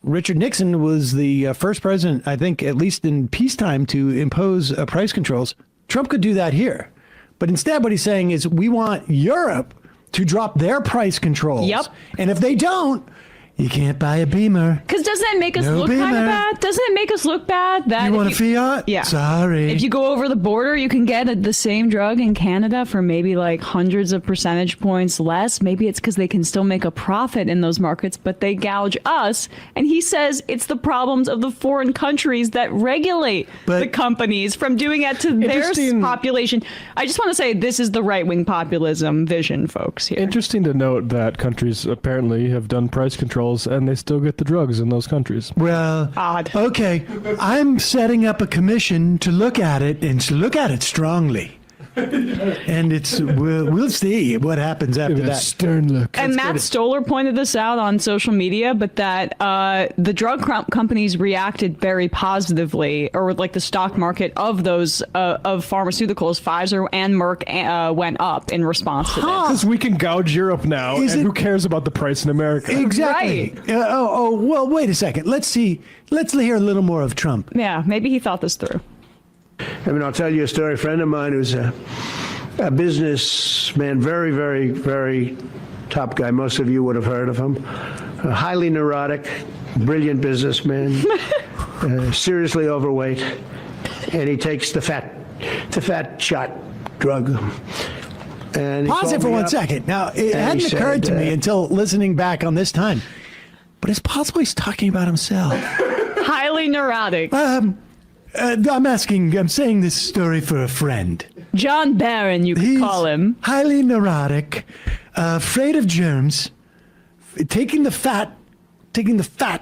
Richard Nixon was the first president, I think, at least in peacetime, to impose price controls. Trump could do that here. But instead, what he's saying is we want Europe to drop their price controls. Yep. And if they don't, you can't buy a Beamer. Because doesn't that make us look kind of bad? Doesn't it make us look bad? That you want a Fiat? Yeah. Sorry. If you go over the border, you can get the same drug in Canada for maybe like hundreds of percentage points less. Maybe it's because they can still make a profit in those markets, but they gouge us. And he says it's the problems of the foreign countries that regulate the companies from doing that to their population. I just want to say this is the right-wing populism vision, folks. Here. Interesting to note that countries apparently have done price controls and they still get the drugs in those countries. Well, odd. Okay, I'm setting up a commission to look at it and to look at it strongly. And we'll see what happens after that. Stern look. And Matt Stoller pointed this out on social media, but that the drug companies reacted very positively, or like the stock market of those of pharmaceuticals, Pfizer and Merck went up in response to this. Because we can gouge Europe now, and who cares about the price in America? Exactly. Right. Well, wait a second. Let's see. Let's hear a little more of Trump. Yeah, maybe he thought this through. I mean, I'll tell you a story. A friend of mine who's a businessman, very, very, very top guy. Most of you would have heard of him. Highly neurotic, brilliant businessman, seriously overweight, and he takes the fat shot drug. And pause it for 1 second. Now, it hadn't occurred to me until listening back on this time, but it's possible he's talking about himself. Highly neurotic. I'm saying this story for a friend. John Barron, you could call him. Highly neurotic, afraid of germs, taking the fat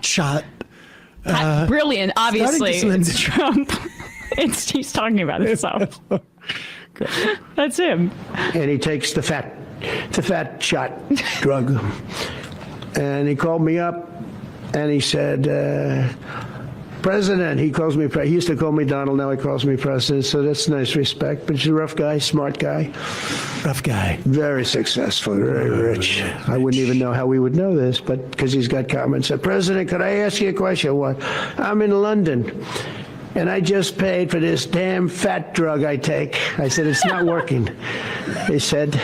shot. Brilliant, obviously. It's Trump. He's talking about himself. That's him. And he takes the fat shot drug. And he called me up and he said, President, he calls me, he used to call me Donald, now he calls me President, so that's nice respect. But he's a rough guy, smart guy. Rough guy. Very successful, very rich. I wouldn't even know how we would know this, but because he's got comments. Said, President, could I ask you a question? What? I'm in London, and I just paid for this damn fat drug I take. I said, it's not working. He said,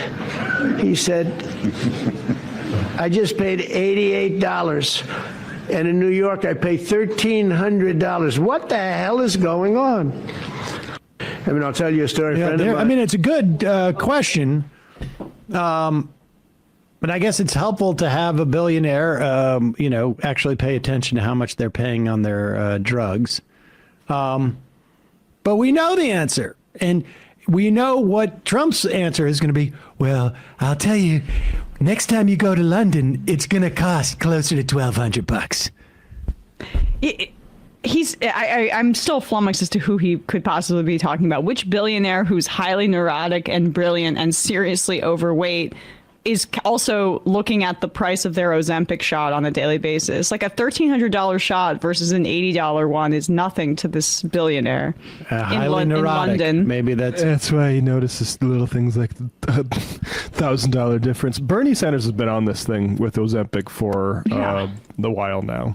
I just paid $88. And in New York, I pay $1,300. What the hell is going on? I mean, I'll tell you a story. Friend of mine. I mean, it's a good question. But I guess it's helpful to have a billionaire, actually pay attention to how much they're paying on their drugs. But we know the answer. And we know what Trump's answer is going to be. Well, I'll tell you, next time you go to London, it's going to cost closer to $1,200. I'm still flummoxed as to who he could possibly be talking about. Which billionaire who's highly neurotic and brilliant and seriously overweight is also looking at the price of their Ozempic shot on a daily basis? Like a $1,300 shot versus an $80 one is nothing to this billionaire Highly in neurotic. London. Maybe that's why he notices the little things like the $1,000 difference. Bernie Sanders has been on this thing with Ozempic for a while now.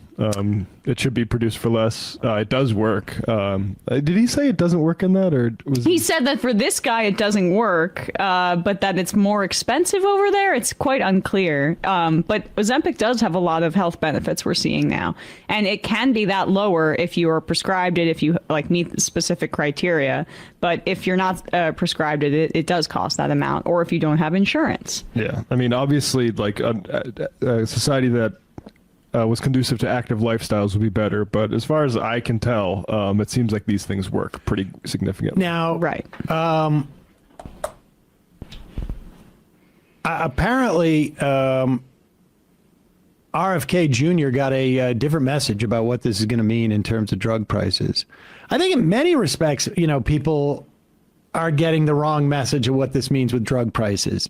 it should be produced for less. It does work. Did he say it doesn't work in that, or was He said that for this guy it doesn't work, but that it's more expensive over there. It's quite unclear. But Ozempic does have a lot of health benefits we're seeing now, and it can be that lower if you are prescribed it, if you like meet specific criteria. But if you're not prescribed it, it does cost that amount, or if you don't have insurance. Yeah, I mean, obviously, like a society that was conducive to active lifestyles would be better. But as far as I can tell, it seems like these things work pretty significantly. Now, Right. Apparently, RFK Jr. got a different message about what this is going to mean in terms of drug prices. I think in many respects, people are getting the wrong message of what this means with drug prices.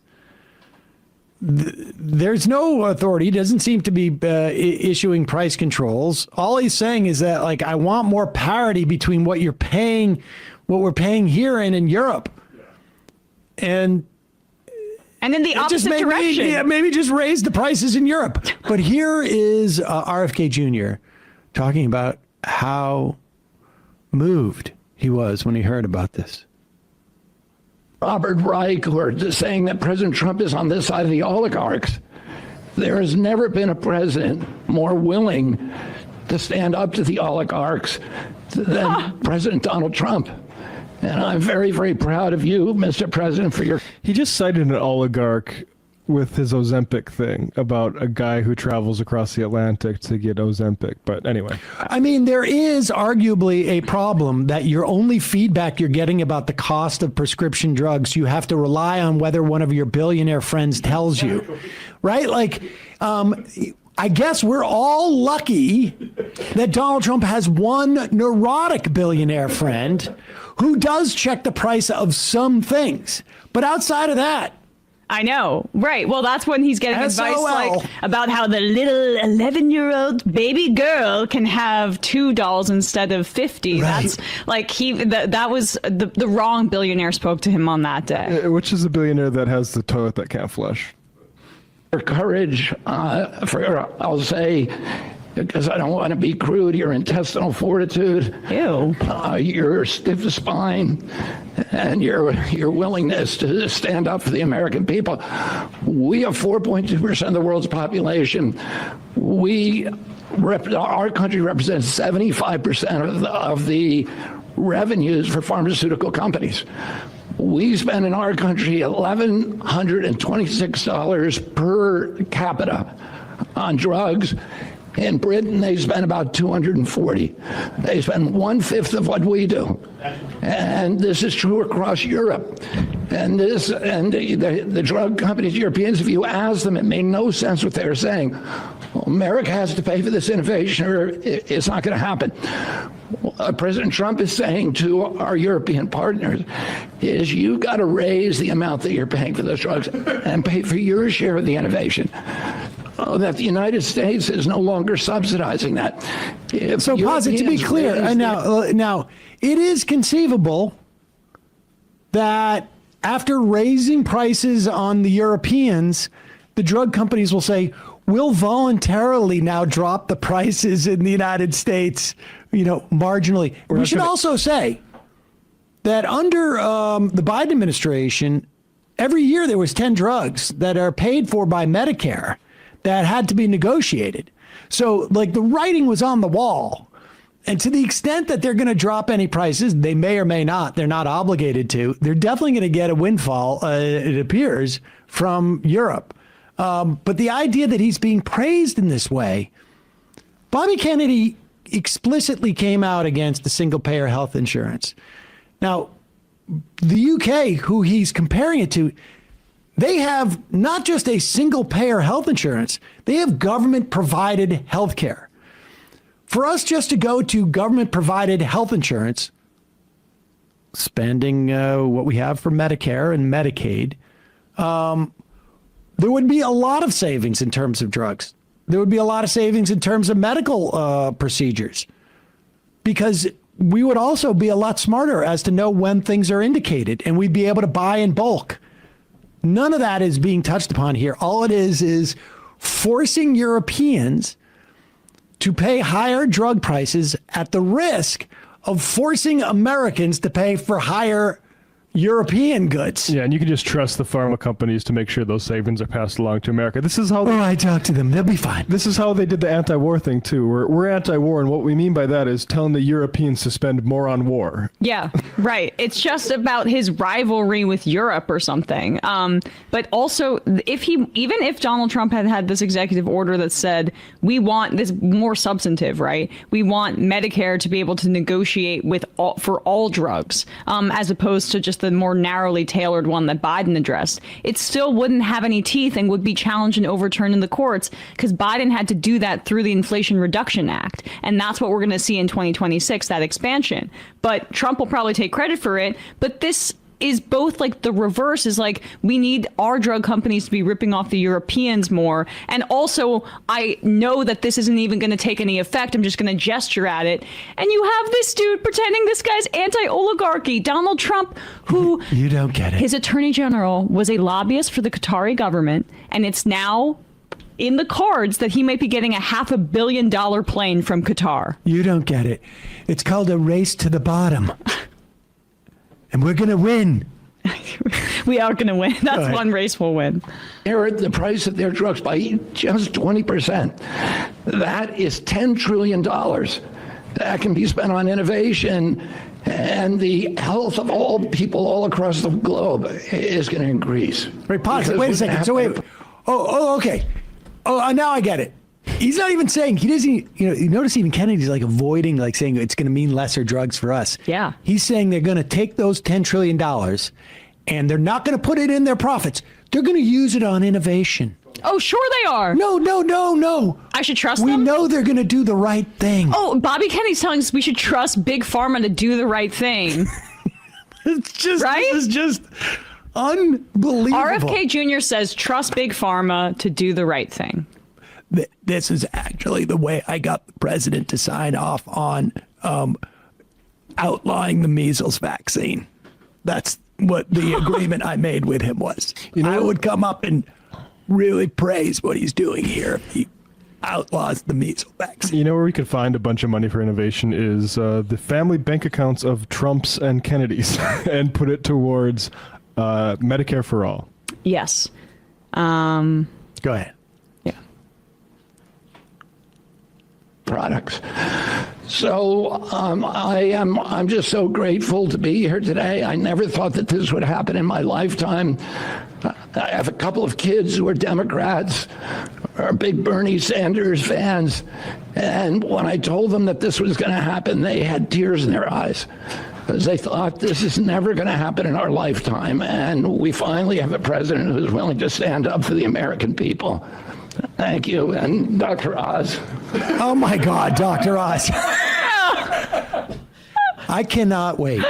There's no authority. He doesn't seem to be issuing price controls. All he's saying is that, like, I want more parity between what you're paying, what we're paying here and in Europe. And in the opposite direction. Maybe just raise the prices in Europe. But here is RFK Jr. talking about how moved he was when he heard about this. Robert Reich, who are saying that President Trump is on this side of the oligarchs. There has never been a president more willing to stand up to the oligarchs than President Donald Trump. And I'm very, very proud of you, Mr. President, for your... He just cited an oligarch with his Ozempic thing about a guy who travels across the Atlantic to get Ozempic. But anyway. I mean, there is arguably a problem that your only feedback you're getting about the cost of prescription drugs, you have to rely on whether one of your billionaire friends tells you, right? Like, I guess we're all lucky that Donald Trump has one neurotic billionaire friend who does check the price of some things. But outside of that, I know. Right. Well, that's when he's getting advice like about how the little 11-year-old baby girl can have $2 instead of 50. Right. That's like that was the wrong billionaire spoke to him on that day. Which is a billionaire that has the toilet that can't flush. For courage, I'll say, because I don't want to be crude, your intestinal fortitude, your stiff spine, and your willingness to stand up for the American people. We have 4.2% of the world's population. Our country represents 75% of the revenues for pharmaceutical companies. We spend in our country $1,126 per capita on drugs. In Britain, they spend about $240. They spend 1/5 of what we do, and this is true across Europe. And the drug companies, Europeans, if you ask them, it made no sense what they were saying. Well, America has to pay for this innovation, or it's not going to happen. What President Trump is saying to our European partners is, you got to raise the amount that you're paying for those drugs and pay for your share of the innovation. That the United States is no longer subsidizing that. So, Posit, to be clear, now it is conceivable that after raising prices on the Europeans, the drug companies will say, we'll voluntarily now drop the prices in the United States, marginally. We should also say that under the Biden administration, every year there was 10 drugs that are paid for by Medicare that had to be negotiated. So, like, the writing was on the wall. And to the extent that they're going to drop any prices, they may or may not, they're not obligated to, they're definitely going to get a windfall, it appears, from Europe. But the idea that he's being praised in this way, Bobby Kennedy explicitly came out against the single-payer health insurance. Now, the UK, who he's comparing it to, they have not just a single-payer health insurance, they have government-provided health care. For us just to go to government-provided health insurance, spending what we have for Medicare and Medicaid, there would be a lot of savings in terms of drugs. There would be a lot of savings in terms of medical procedures, because we would also be a lot smarter as to know when things are indicated, and we'd be able to buy in bulk. None of that is being touched upon here. All it is forcing Europeans to pay higher drug prices at the risk of forcing Americans to pay for higher European goods. Yeah, and you can just trust the pharma companies to make sure those savings are passed along to America. This is how I talk to them. They'll be fine. This is how they did the anti-war thing too. We're anti-war, and what we mean by that is telling the Europeans to spend more on war. Yeah, right. It's just about his rivalry with Europe or something. But also, even if Donald Trump had this executive order that said we want this more substantive, right? We want Medicare to be able to negotiate for all drugs, as opposed to just the more narrowly tailored one that Biden addressed. It still wouldn't have any teeth and would be challenged and overturned in the courts because Biden had to do that through the Inflation Reduction Act. And that's what we're going to see in 2026, that expansion. But Trump will probably take credit for it. But this is both like the reverse is like we need our drug companies to be ripping off the Europeans more. And also, I know that this isn't even going to take any effect. I'm just going to gesture at it. And you have this dude pretending this guy's anti-oligarchy, Donald Trump, who you don't get it. His attorney general was a lobbyist for the Qatari government. And it's now in the cards that he might be getting a $500 million plane from Qatar. You don't get it. It's called a race to the bottom. And we're going to win. We are going to win. That's one race we'll win. Lowered the price of their drugs by just 20%. That is $10 trillion that can be spent on innovation, and the health of all people all across the globe is going to increase. Wait, pause. Wait a second. So wait. Okay. Now I get it. He's not even saying, he doesn't, you notice even Kennedy's like avoiding like saying it's going to mean lesser drugs for us. Yeah. He's saying they're going to take those $10 trillion and they're not going to put it in their profits. They're going to use it on innovation. Oh, sure they are. No. I should trust them? We know they're going to do the right thing. Oh, Bobby Kennedy's telling us we should trust Big Pharma to do the right thing. It's just, right? This is just unbelievable. RFK Jr. says trust Big Pharma to do the right thing. This is actually the way I got the president to sign off on outlawing the measles vaccine. That's what the agreement I made with him was. I would come up and really praise what he's doing here if he outlaws the measles vaccine. You know where we could find a bunch of money for innovation is the family bank accounts of Trumps and Kennedys and put it towards Medicare for all. Yes. Go ahead. Products. So I'm just so grateful to be here today. I never thought that this would happen in my lifetime. I have a couple of kids who are Democrats, are big Bernie Sanders fans, and when I told them that this was going to happen, they had tears in their eyes because they thought this is never going to happen in our lifetime, and we finally have a president who's willing to stand up for the American people. Thank you, and Dr. Oz. Oh my God, Dr. Oz. I cannot wait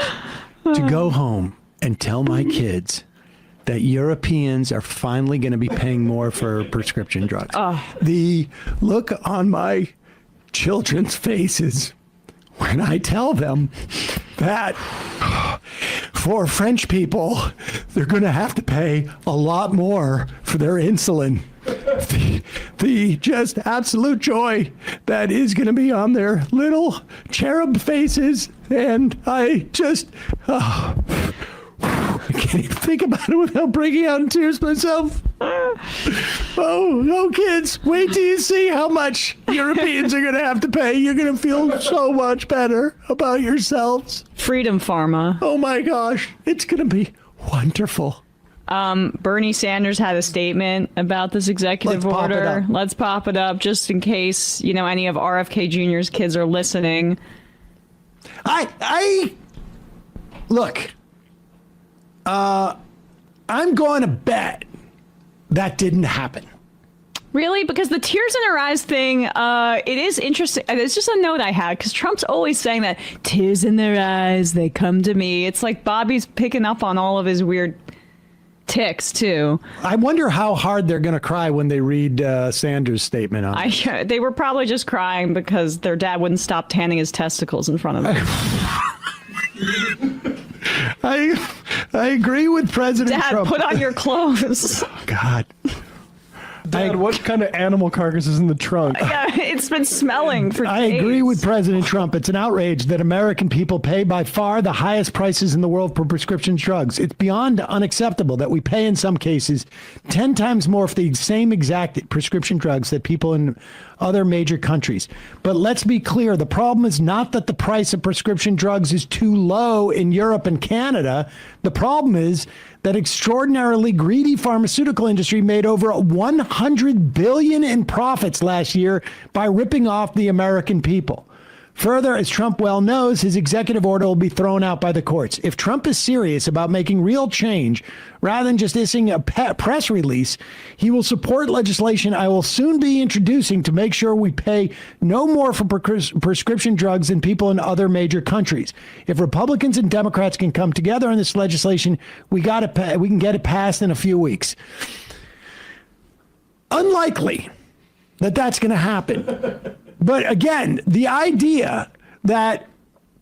to go home and tell my kids that Europeans are finally going to be paying more for prescription drugs. The look on my children's faces when I tell them that for French people, they're going to have to pay a lot more for their insulin. The just absolute joy that is going to be on their little cherub faces, and I just I can't even think about it without breaking out in tears myself. Oh, kids, wait till you see how much Europeans are going to have to pay. You're going to feel so much better about yourselves. Freedom Pharma. Oh my gosh, it's going to be wonderful. Bernie Sanders had a statement about this executive order. Let's pop it up just in case, any of RFK Jr.'s kids are listening. Look, I'm going to bet that didn't happen. Really? Because the tears in her eyes thing, it is interesting. It's just a note I had because Trump's always saying that tears in their eyes, they come to me. It's like Bobby's picking up on all of his weird ticks too. I wonder how hard they're going to cry when they read Sanders' statement on it. They were probably just crying because their dad wouldn't stop tanning his testicles in front of them. I agree with President Trump. Dad, put on your clothes. Oh, God. Dad, what kind of animal carcass is in the trunk? Yeah. It's been smelling for I days. agree with President Trump. It's an outrage that American people pay by far the highest prices in the world for prescription drugs. It's beyond unacceptable that we pay in some cases 10 times more for the same exact prescription drugs that people in other major countries. But let's be clear, the problem is not that the price of prescription drugs is too low in Europe and Canada. The problem is that extraordinarily greedy pharmaceutical industry made over $100 billion in profits last year by ripping off the American people. Further, as Trump well knows, his executive order will be thrown out by the courts. If Trump is serious about making real change, rather than just issuing a press release, he will support legislation I will soon be introducing to make sure we pay no more for prescription drugs than people in other major countries. If Republicans and Democrats can come together on this legislation, we can get it passed in a few weeks. Unlikely that that's going to happen. But again, the idea that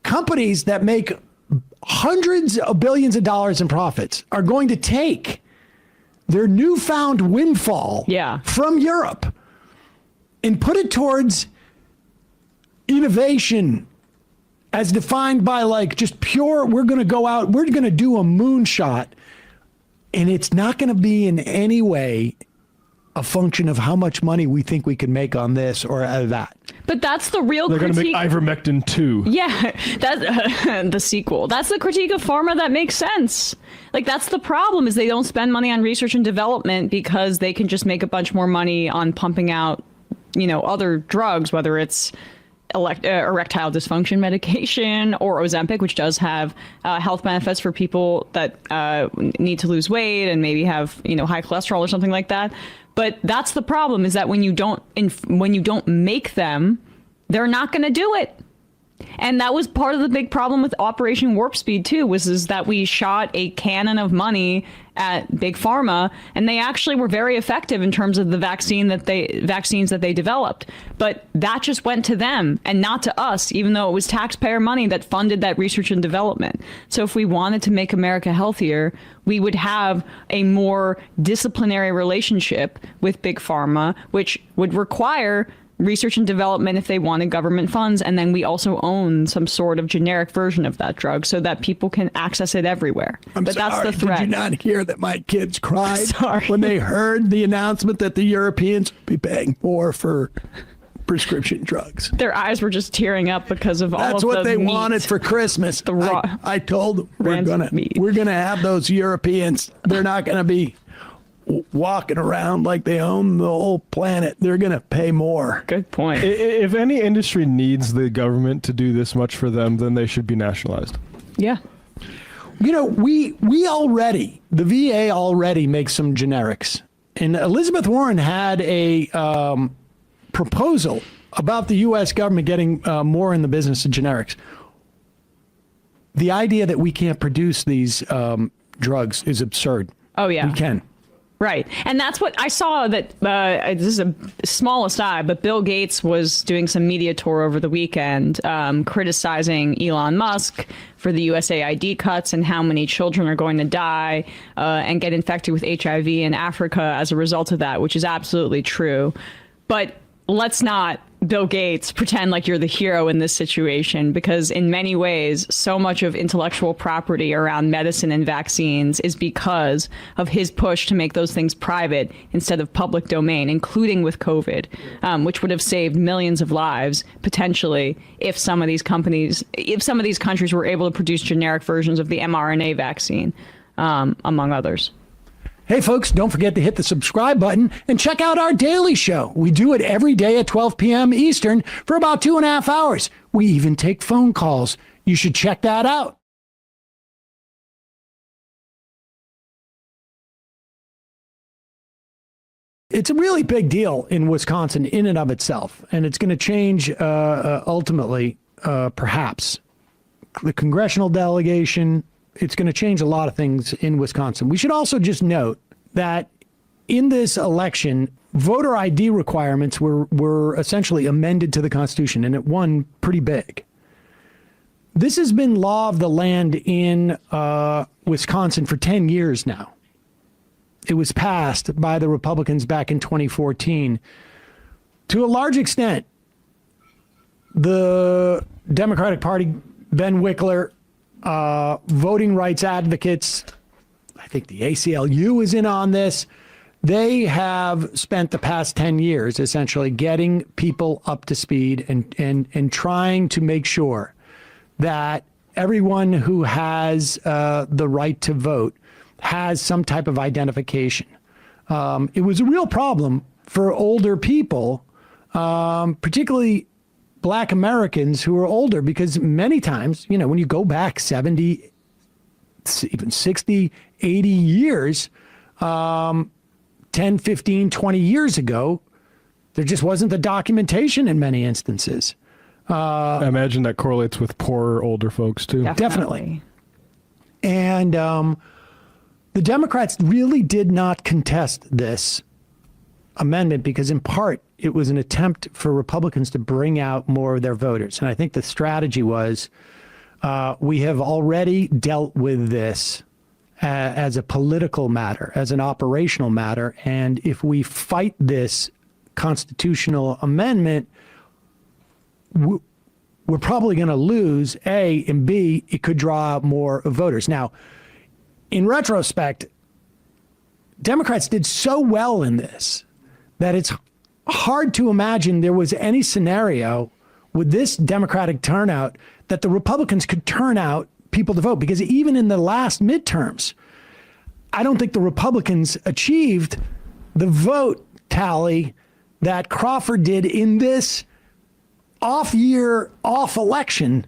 companies that make hundreds of billions of dollars in profits are going to take their newfound windfall from Europe and put it towards innovation as defined by like just pure, we're going to go out, we're going to do a moonshot, and it's not going to be in any way a function of how much money we think we can make on this or that. But that's the real They're going critique. to make ivermectin 2. Yeah, that's the sequel. That's the critique of pharma that makes sense. Like, that's the problem, is they don't spend money on research and development because they can just make a bunch more money on pumping out, other drugs, whether it's erectile dysfunction medication or Ozempic, which does have health benefits for people that need to lose weight and maybe have, high cholesterol or something like that. But that's the problem, is that when you don't make them, they're not going to do it. And that was part of the big problem with Operation Warp Speed too, is that we shot a cannon of money at Big Pharma, and they actually were very effective in terms of the vaccines that they developed. But that just went to them and not to us, even though it was taxpayer money that funded that research and development. So if we wanted to make America healthier, we would have a more disciplinary relationship with Big Pharma, which would require research and development if they wanted government funds, and then we also own some sort of generic version of that drug so that people can access it everywhere. But that's the threat. Did you not hear that my kids cried when they heard the announcement that the Europeans would be paying more for prescription drugs? Their eyes were just tearing up because of all of the That's what they meat. wanted for Christmas. The raw I told them we're gonna have those Europeans. They're not gonna be walking around like they own the whole planet. They're going to pay more. Good point. If any industry needs the government to do this much for them, then they should be nationalized. Yeah. We already, the VA already makes some generics. And Elizabeth Warren had a proposal about the U.S. government getting more in the business of generics. The idea that we can't produce these drugs is absurd. Oh, yeah. We can. Right. And that's what I saw that, this is a small aside, but Bill Gates was doing some media tour over the weekend criticizing Elon Musk for the USAID cuts and how many children are going to die and get infected with HIV in Africa as a result of that, which is absolutely true. But let's not, Bill Gates, pretend like you're the hero in this situation, because in many ways, so much of intellectual property around medicine and vaccines is because of his push to make those things private instead of public domain, including with COVID, which would have saved millions of lives potentially if some of these countries were able to produce generic versions of the mRNA vaccine, among others. Hey, folks, don't forget to hit the subscribe button and check out our daily show. We do it every day at 12 p.m. Eastern for about 2.5 hours. We even take phone calls. You should check that out. It's a really big deal in Wisconsin in and of itself, and it's going to change ultimately, perhaps, the congressional delegation. It's going to change a lot of things in Wisconsin. We should also just note that in this election, voter ID requirements were essentially amended to the Constitution, and it won pretty big. This has been law of the land in Wisconsin for 10 years now. It was passed by the Republicans back in 2014 to a large extent, the Democratic Party, Ben Wickler, voting rights advocates, I think the ACLU is in on this. They have spent the past 10 years essentially getting people up to speed and trying to make sure that everyone who has the right to vote has some type of identification. It was a real problem for older people, particularly Black Americans who are older, because many times, you know, when you go back 70, even 60, 80 years, 10, 15, 20 years ago, there just wasn't the documentation in many instances. I imagine that correlates with poorer older folks too. Definitely. And the Democrats really did not contest this amendment because in part it was an attempt for Republicans to bring out more of their voters. And I think the strategy was we have already dealt with this as a political matter, as an operational matter. And if we fight this constitutional amendment, we're probably going to lose, A, and B, it could draw out more voters. Now, in retrospect, Democrats did so well in this that it's hard to imagine there was any scenario with this Democratic turnout that the Republicans could turn out people to vote. Because even in the last midterms, I don't think the Republicans achieved the vote tally that Crawford did in this off year, off election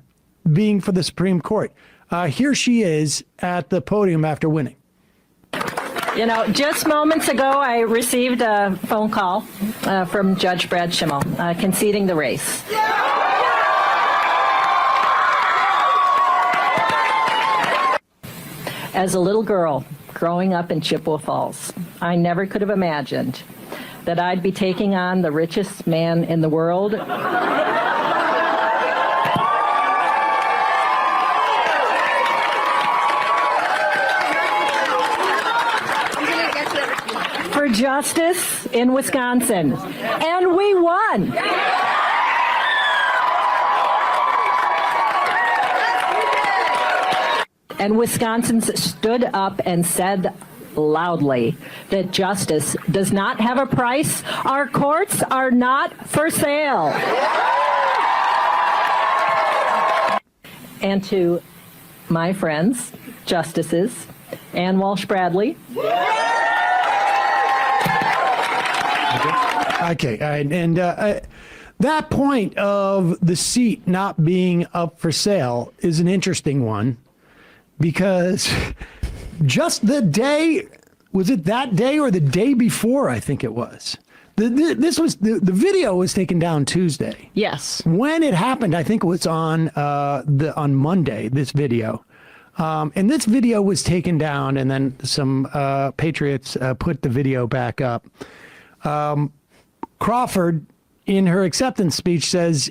being for the Supreme Court. Here she is at the podium after winning. You know, just moments ago, I received a phone call from Judge Brad Schimmel conceding the race. As a little girl growing up in Chippewa Falls, I never could have imagined that I'd be taking on the richest man in the world. For justice in Wisconsin, and we won. And Wisconsins stood up and said loudly that justice does not have a price. Our courts are not for sale. And to my friends, justices, Ann Walsh Bradley. Okay, and that point of the seat not being up for sale is an interesting one because just the day, was it that day or the day before? I think it was. The video was taken down Tuesday. Yes. When it happened, I think it was on Monday. This video. And this video was taken down, and then some patriots put the video back up. Crawford, in her acceptance speech, says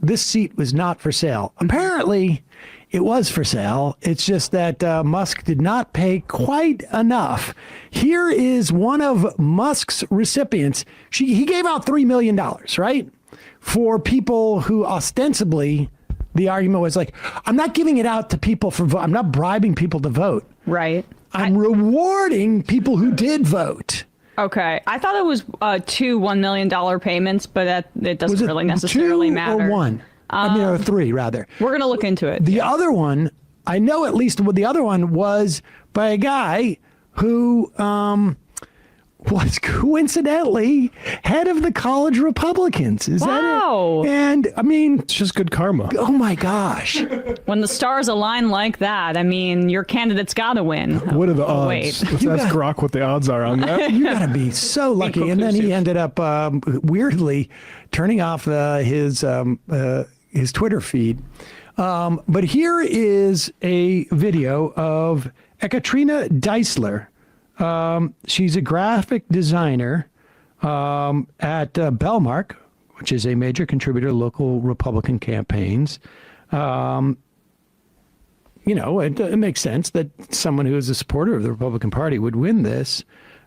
this seat was not for sale. Apparently, it was for sale. It's just that Musk did not pay quite enough. Here is one of Musk's recipients. He gave out $3 million, right? For people who ostensibly, the argument was like, I'm not giving it out to people for vote. I'm not bribing people to vote. Right. I'm rewarding people who did vote. Okay. I thought it was two $1 million payments, but it doesn't really necessarily matter. Or one? Or three, rather. We're going to look into it. The other one, I know at least what the other one was by a guy who was coincidentally head of the college Republicans. Is that it? And I mean, it's just good karma. Oh my gosh. When the stars align like that, I mean, your candidate's got to win. What are the odds? Wait. Let's ask Grok what the odds are on that. You got to be so lucky. And then he ended up weirdly turning off his Twitter feed. But here is a video of Ekaterina Deisler. She's a graphic designer at Bellmark, which is a major contributor to local Republican campaigns. It makes sense that someone who is a supporter of the Republican Party would win this.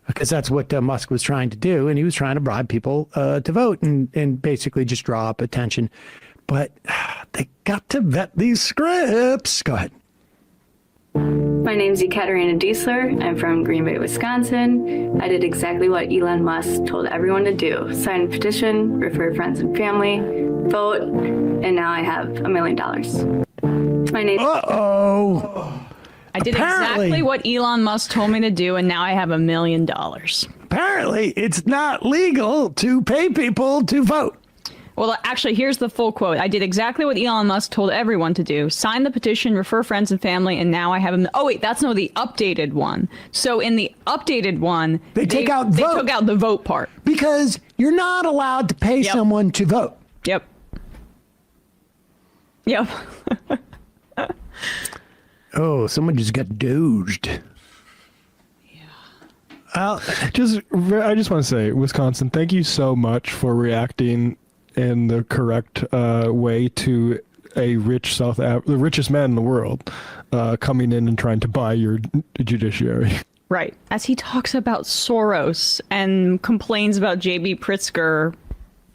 because that's what Musk was trying to do. And he was trying to bribe people to vote and basically just draw up attention. But they got to vet these scripts. Go ahead. My name's Ekaterina Diesler. I'm from Green Bay, Wisconsin. I did exactly what Elon Musk told everyone to do. Sign a petition, refer friends and family, vote, and now I have $1 million. My name. Uh-oh. I did exactly what Elon Musk told me to do, and now I have $1 million. Apparently, it's not legal to pay people to vote. Well, actually, here's the full quote. I did exactly what Elon Musk told everyone to do. Sign the petition, refer friends and family, and now I have a... Oh, wait, that's no, the updated one. So in the updated one... They took out the vote part. Because you're not allowed to pay someone to vote. Yep. Oh, someone just got doged. I just want to say, Wisconsin, thank you so much for reacting in the correct way to the richest man in the world, coming in and trying to buy your judiciary. Right. As he talks about Soros and complains about J.B. Pritzker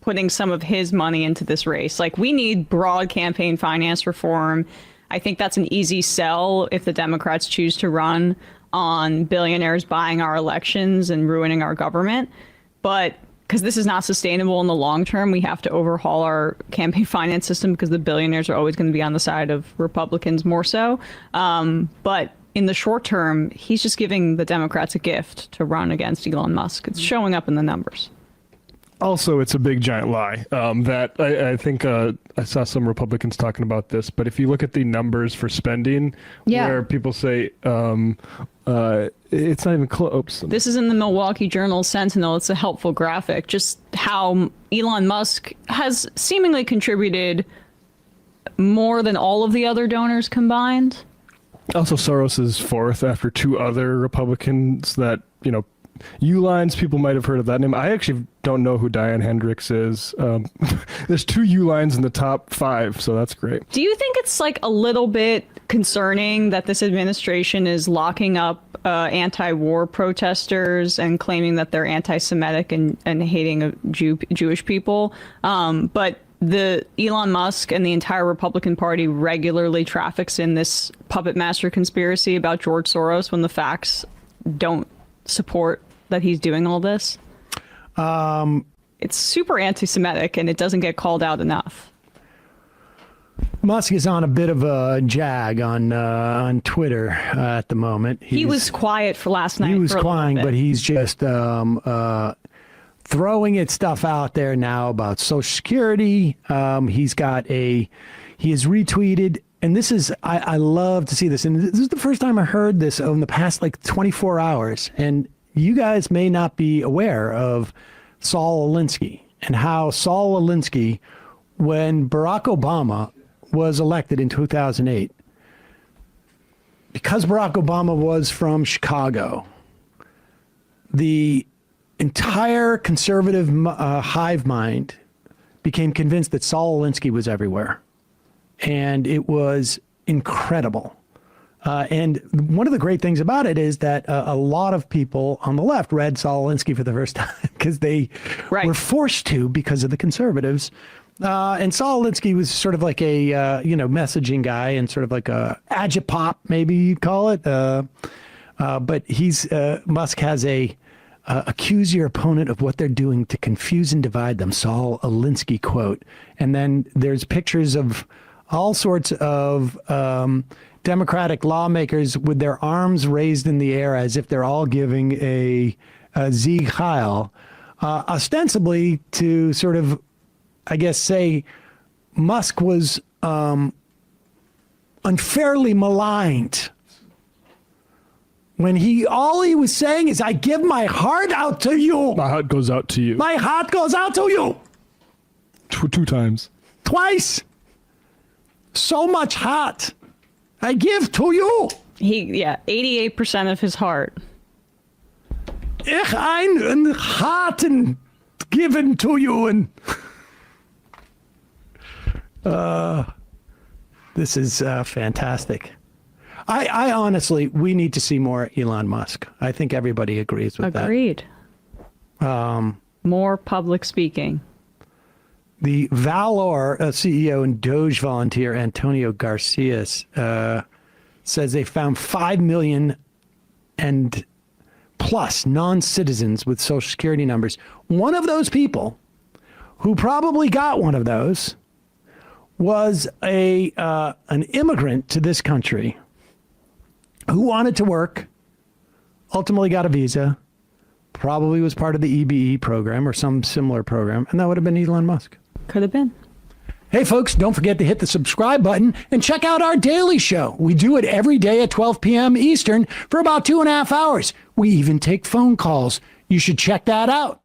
putting some of his money into this race. Like, we need broad campaign finance reform. I think that's an easy sell if the Democrats choose to run on billionaires buying our elections and ruining our government. But because this is not sustainable in the long term, we have to overhaul our campaign finance system because the billionaires are always going to be on the side of Republicans more so. But in the short term, he's just giving the Democrats a gift to run against Elon Musk. It's showing up in the numbers. Also, it's a big giant lie that I think I saw some Republicans talking about this. But if you look at the numbers for spending, where people say it's not even close. This is in the Milwaukee Journal Sentinel. It's a helpful graphic. Just how Elon Musk has seemingly contributed more than all of the other donors combined. Also, Soros is fourth after two other Republicans that, Uihleins, people might have heard of that name. I actually don't know who Diane Hendricks is. There's two Uihleins in the top 5, so that's great. Do you think it's like a little bit concerning that this administration is locking up anti-war protesters and claiming that they're anti-Semitic and hating Jewish people? But the Elon Musk and the entire Republican Party regularly traffics in this puppet master conspiracy about George Soros when the facts don't support that he's doing all this. It's super anti-Semitic and it doesn't get called out enough. Musk is on a bit of a jag on Twitter at the moment. He was quiet for last night. He was quiet, but he's just throwing stuff out there now about Social Security. He has retweeted, and this is, I love to see this. And this is the first time I heard this in the past 24 hours. And you guys may not be aware of Saul Alinsky and how Saul Alinsky, when Barack Obama was elected in 2008, because Barack Obama was from Chicago, the entire conservative hive mind became convinced that Saul Alinsky was everywhere. And it was incredible. And one of the great things about it is that a lot of people on the left read Saul Alinsky for the first time because they were forced to because of the conservatives. And Saul Alinsky was sort of like a, messaging guy and sort of like a agitpop, maybe you'd call it. But Musk has accuse your opponent of what they're doing to confuse and divide them. Saul Alinsky quote. And then there's pictures of all sorts of Democratic lawmakers with their arms raised in the air as if they're all giving a Sieg Heil, ostensibly to sort of, I guess, say Musk was unfairly maligned when all he was saying is, I give my heart out to you. My heart goes out to you. My heart goes out to you. Two times. Twice. So much heart I give to you. 88% of his heart. Ich ein Harten given to you. And this is fantastic. I honestly, we need to see more Elon Musk. I think everybody agrees with Agreed. More public speaking. The Valor CEO and Doge volunteer Antonio Garcia says they found 5 million and plus non-citizens with Social Security numbers. One of those people who probably got one of those was an immigrant to this country who wanted to work, ultimately got a visa, probably was part of the EBE program or some similar program, and that would have been Elon Musk. Could have been. Hey, folks, don't forget to hit the subscribe button and check out our daily show. We do it every day at 12 p.m. Eastern for about 2.5 hours. We even take phone calls. You should check that out.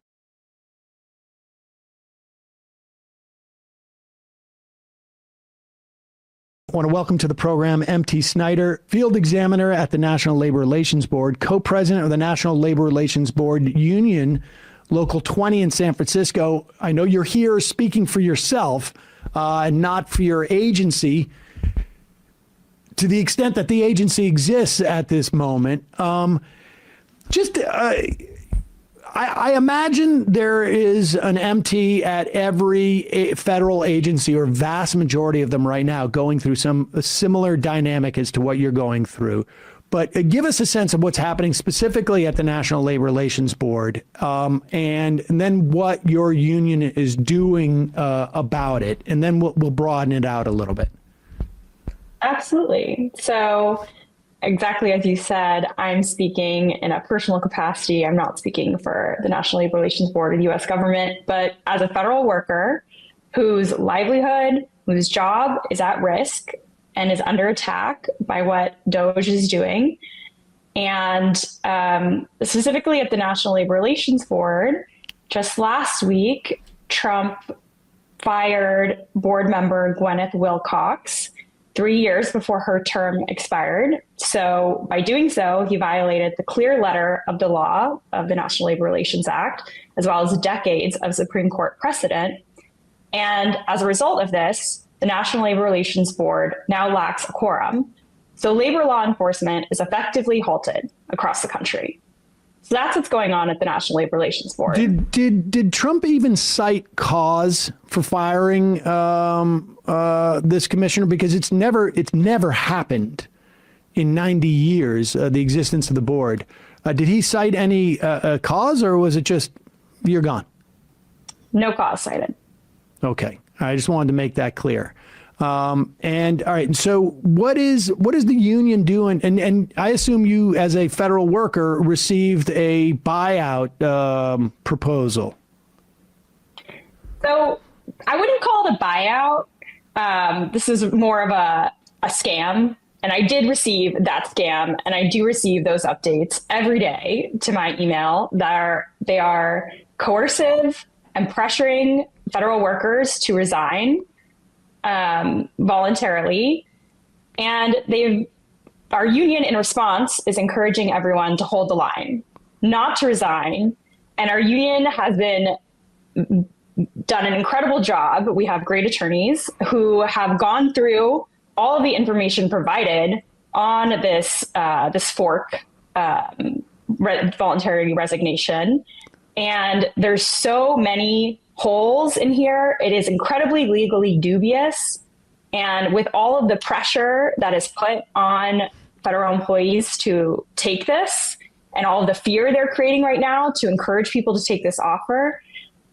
I want to welcome to the program MT Snyder, Field Examiner at the National Labor Relations Board, Co-President of the National Labor Relations Board Union, Local 20 in San Francisco. I know you're here speaking for yourself and not for your agency, to the extent that the agency exists at this moment. I imagine there is an MT at every federal agency, or vast majority of them right now, going through a similar dynamic as to what you're going through. But give us a sense of what's happening specifically at the National Labor Relations Board, and then what your union is doing about it. And then we'll broaden it out a little bit. Absolutely. So exactly as you said, I'm speaking in a personal capacity. I'm not speaking for the National Labor Relations Board or the U.S. government, but as a federal worker whose livelihood, whose job is at risk and is under attack by what Doge is doing. And specifically at the National Labor Relations Board, just last week, Trump fired board member Gwyneth Wilcox 3 years before her term expired. So by doing so, he violated the clear letter of the law of the National Labor Relations Act, as well as decades of Supreme Court precedent. And as a result of this, the National Labor Relations Board now lacks a quorum. So labor law enforcement is effectively halted across the country. So that's what's going on at the National Labor Relations Board. Did Trump even cite cause for firing this commissioner? Because it's never happened in 90 years, the existence of the board. Did he cite any cause, or was it just, you're gone? No cause cited. Okay. I just wanted to make that clear. And all right. So what is the union doing? And I assume you, as a federal worker, received a buyout proposal. So I wouldn't call it a buyout. This is more of a scam. And I did receive that scam, and I do receive those updates every day to my email. They are coercive and pressuring federal workers to resign voluntarily. And our union, in response, is encouraging everyone to hold the line, not to resign. And our union has done an incredible job. We have great attorneys who have gone through all of the information provided on this fork voluntary resignation. And there's so many holes in here. It is incredibly legally dubious. And with all of the pressure that is put on federal employees to take this, and all of the fear they're creating right now to encourage people to take this offer,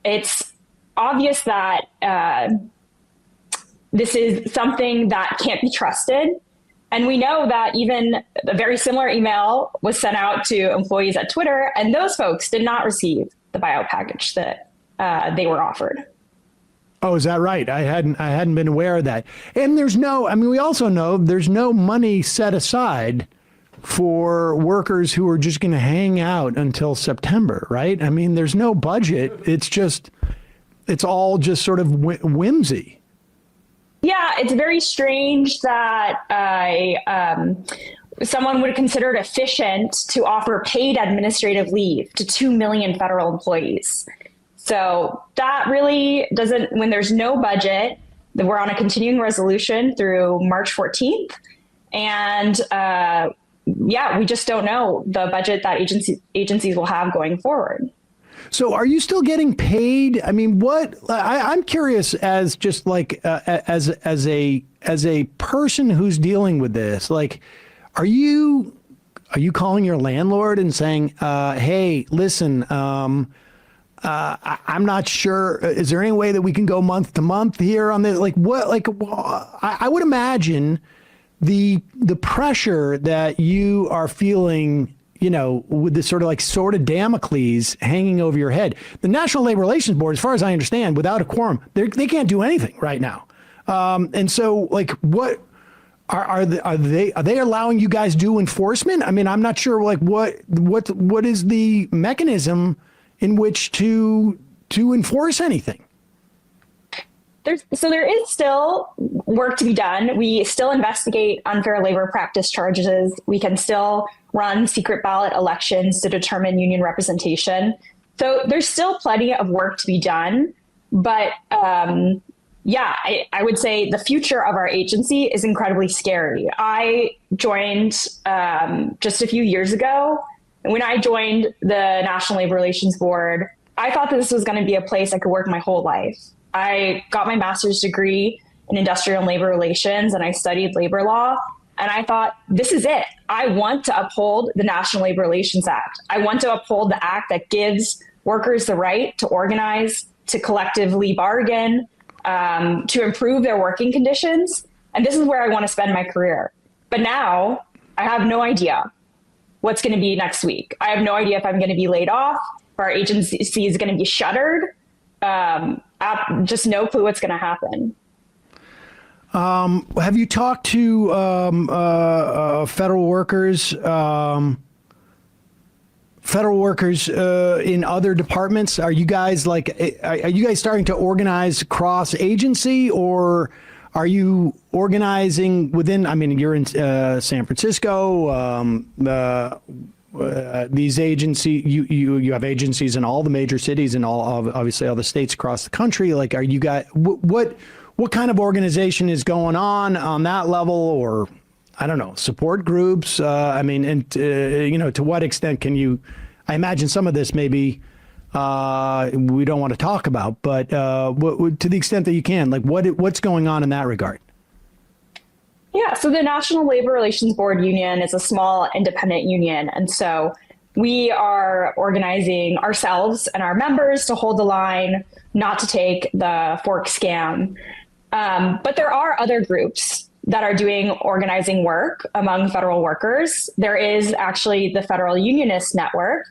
it's obvious that this is something that can't be trusted. And we know that even a very similar email was sent out to employees at Twitter, and those folks did not receive the buyout package that they were offered. Oh, is that right? I hadn't been aware of that. And we also know there's no money set aside for workers who are just going to hang out until September, right? I mean, there's no budget. It's all just sort of whimsy. Yeah, it's very strange that someone would consider it efficient to offer paid administrative leave to 2 million federal employees. So that really doesn't, when there's no budget, we're on a continuing resolution through March 14th. And we just don't know the budget that agencies will have going forward. So are you still getting paid? I mean, I'm curious as just like as a person who's dealing with this, like, are you calling your landlord and saying, hey, listen, I'm not sure. Is there any way that we can go month to month here on this? Like what, like I would imagine the pressure that you are feeling, you know, with this sort of Damocles hanging over your head. The National Labor Relations Board, as far as I understand, without a quorum, they can't do anything right now. And so, like, what are they allowing you guys to do enforcement? I mean, I'm not sure. Like, what is the mechanism in which to enforce anything? There is still work to be done. We still investigate unfair labor practice charges. We can still run secret ballot elections to determine union representation. So there's still plenty of work to be done. But I would say the future of our agency is incredibly scary. I joined just a few years ago. And when I joined the National Labor Relations Board, I thought that this was going to be a place I could work my whole life. I got my master's degree in industrial and labor relations, and I studied labor law. And I thought, this is it. I want to uphold the National Labor Relations Act. I want to uphold the act that gives workers the right to organize, to collectively bargain, to improve their working conditions. And this is where I want to spend my career. But now I have no idea what's going to be next week. I have no idea if I'm going to be laid off, if our agency is going to be shuttered. Just no clue what's going to happen. Have you talked to federal workers in other departments? Are you guys starting to organize cross agency, or are you organizing within? I mean, you're in San Francisco. These agencies, you have agencies in all the major cities and obviously all the states across the country. Like, are you guys, what kind of organization is going on that level, or I don't know, support groups? I mean, and to what extent can you? I imagine some of this maybe we don't want to talk about, but to the extent that you can, like, what's going on in that regard? Yeah, so the National Labor Relations Board Union is a small independent union. And so we are organizing ourselves and our members to hold the line, not to take the fork scam. But there are other groups that are doing organizing work among federal workers. There is actually the Federal Unionist Network,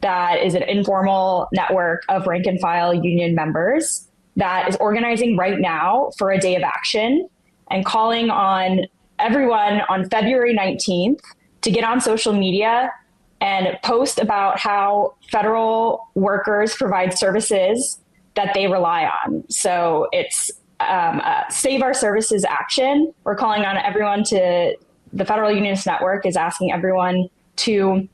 that is an informal network of rank and file union members that is organizing right now for a day of action and calling on everyone on February 19th to get on social media and post about how federal workers provide services that they rely on. So it's Save Our Services action. We're calling on everyone to, the Federal Unionist Network is asking everyone to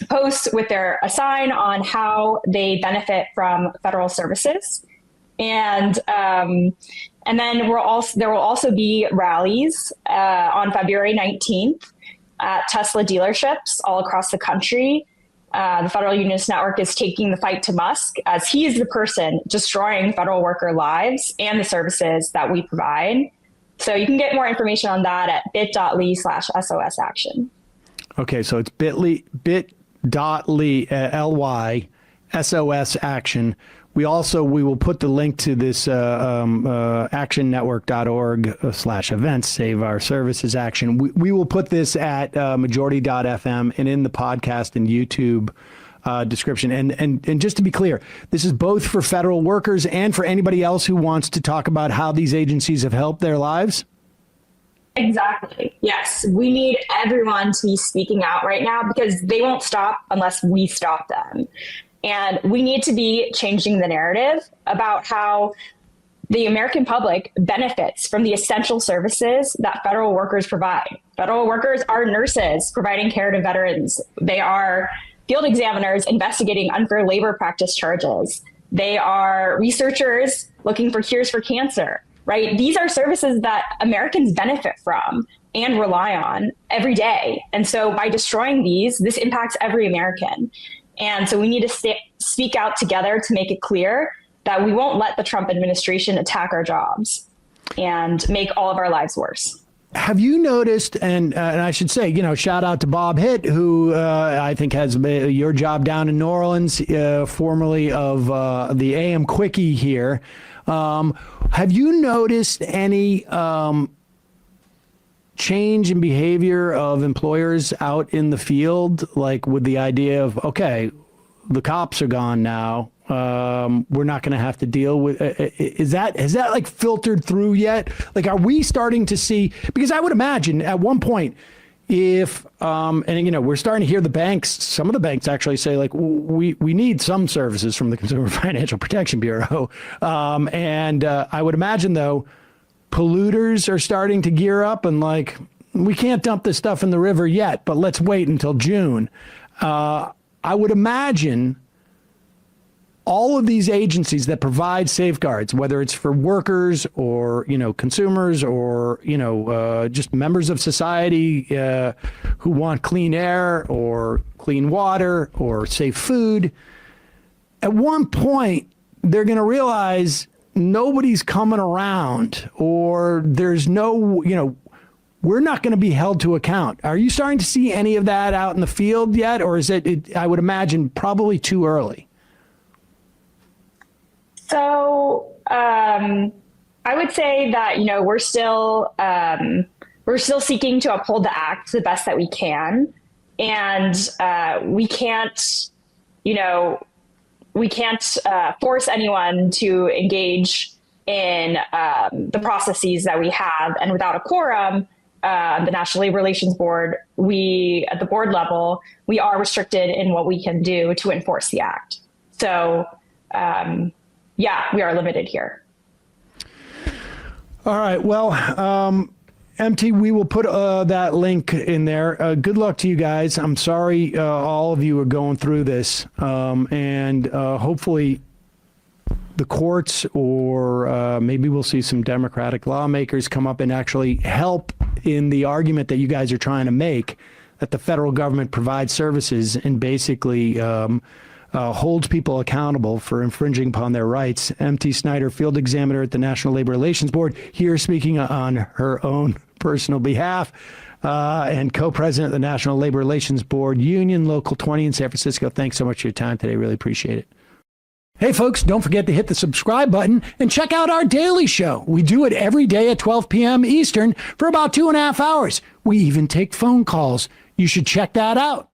post with a sign on how they benefit from federal services. And then there will also be rallies on February 19th at Tesla dealerships all across the country. The Federal Unionist Network is taking the fight to Musk, as he is the person destroying federal worker lives and the services that we provide. So you can get more information on that at bit.ly/SOS action. Okay, so it's bit.ly LY SOS action. We will put the link to this actionnetwork.org/events, Save Our Services action. We will put this at majority.fm and in the podcast and YouTube description. And just to be clear, this is both for federal workers and for anybody else who wants to talk about how these agencies have helped their lives? Exactly. Yes. We need everyone to be speaking out right now, because they won't stop unless we stop them. And we need to be changing the narrative about how the American public benefits from the essential services that federal workers provide. Federal workers are nurses providing care to veterans. They are field examiners investigating unfair labor practice charges. They are researchers looking for cures for cancer. right? These are services that Americans benefit from and rely on every day. And so by destroying these, this impacts every American. And so we need to speak out together to make it clear that we won't let the Trump administration attack our jobs and make all of our lives worse. Have you noticed, and I should say, shout out to Bob Hitt, who I think has your job down in New Orleans, formerly of the AM Quickie here. Have you noticed any change in behavior of employers out in the field, like with the idea of, okay, the cops are gone now, we're not going to have to deal with has that like filtered through yet? Like, are we starting to see, because I would imagine at one point, if we're starting to hear some of the banks actually say, like, we need some services from the Consumer Financial Protection Bureau, and I would imagine, though, polluters are starting to gear up and, like, we can't dump this stuff in the river yet, but let's wait until June. I would imagine all of these agencies that provide safeguards, whether it's for workers or, consumers or, just members of society who want clean air or clean water or safe food, at one point, they're going to realize nobody's coming around, or there's no, we're not going to be held to account. Are you starting to see any of that out in the field yet? Or is it I would imagine, probably too early? So I would say that, we're still seeking to uphold the act the best that we can. And we can't force anyone to engage in the processes that we have. And without a quorum, the National Labor Relations Board, we at the board level, we are restricted in what we can do to enforce the act. So we are limited here. All right. Well, MT, we will put that link in there. Good luck to you guys. I'm sorry all of you are going through this. And hopefully the courts or maybe we'll see some Democratic lawmakers come up and actually help in the argument that you guys are trying to make, that the federal government provides services and basically holds people accountable for infringing upon their rights. M.T. Snyder, field examiner at the National Labor Relations Board, here speaking on her own personal behalf, and co-president of the National Labor Relations Board Union, Local 20 in San Francisco. Thanks so much for your time today. Really appreciate it. Hey, folks, don't forget to hit the subscribe button and check out our daily show. We do it every day at 12 p.m. Eastern for about 2.5 hours. We even take phone calls. You should check that out.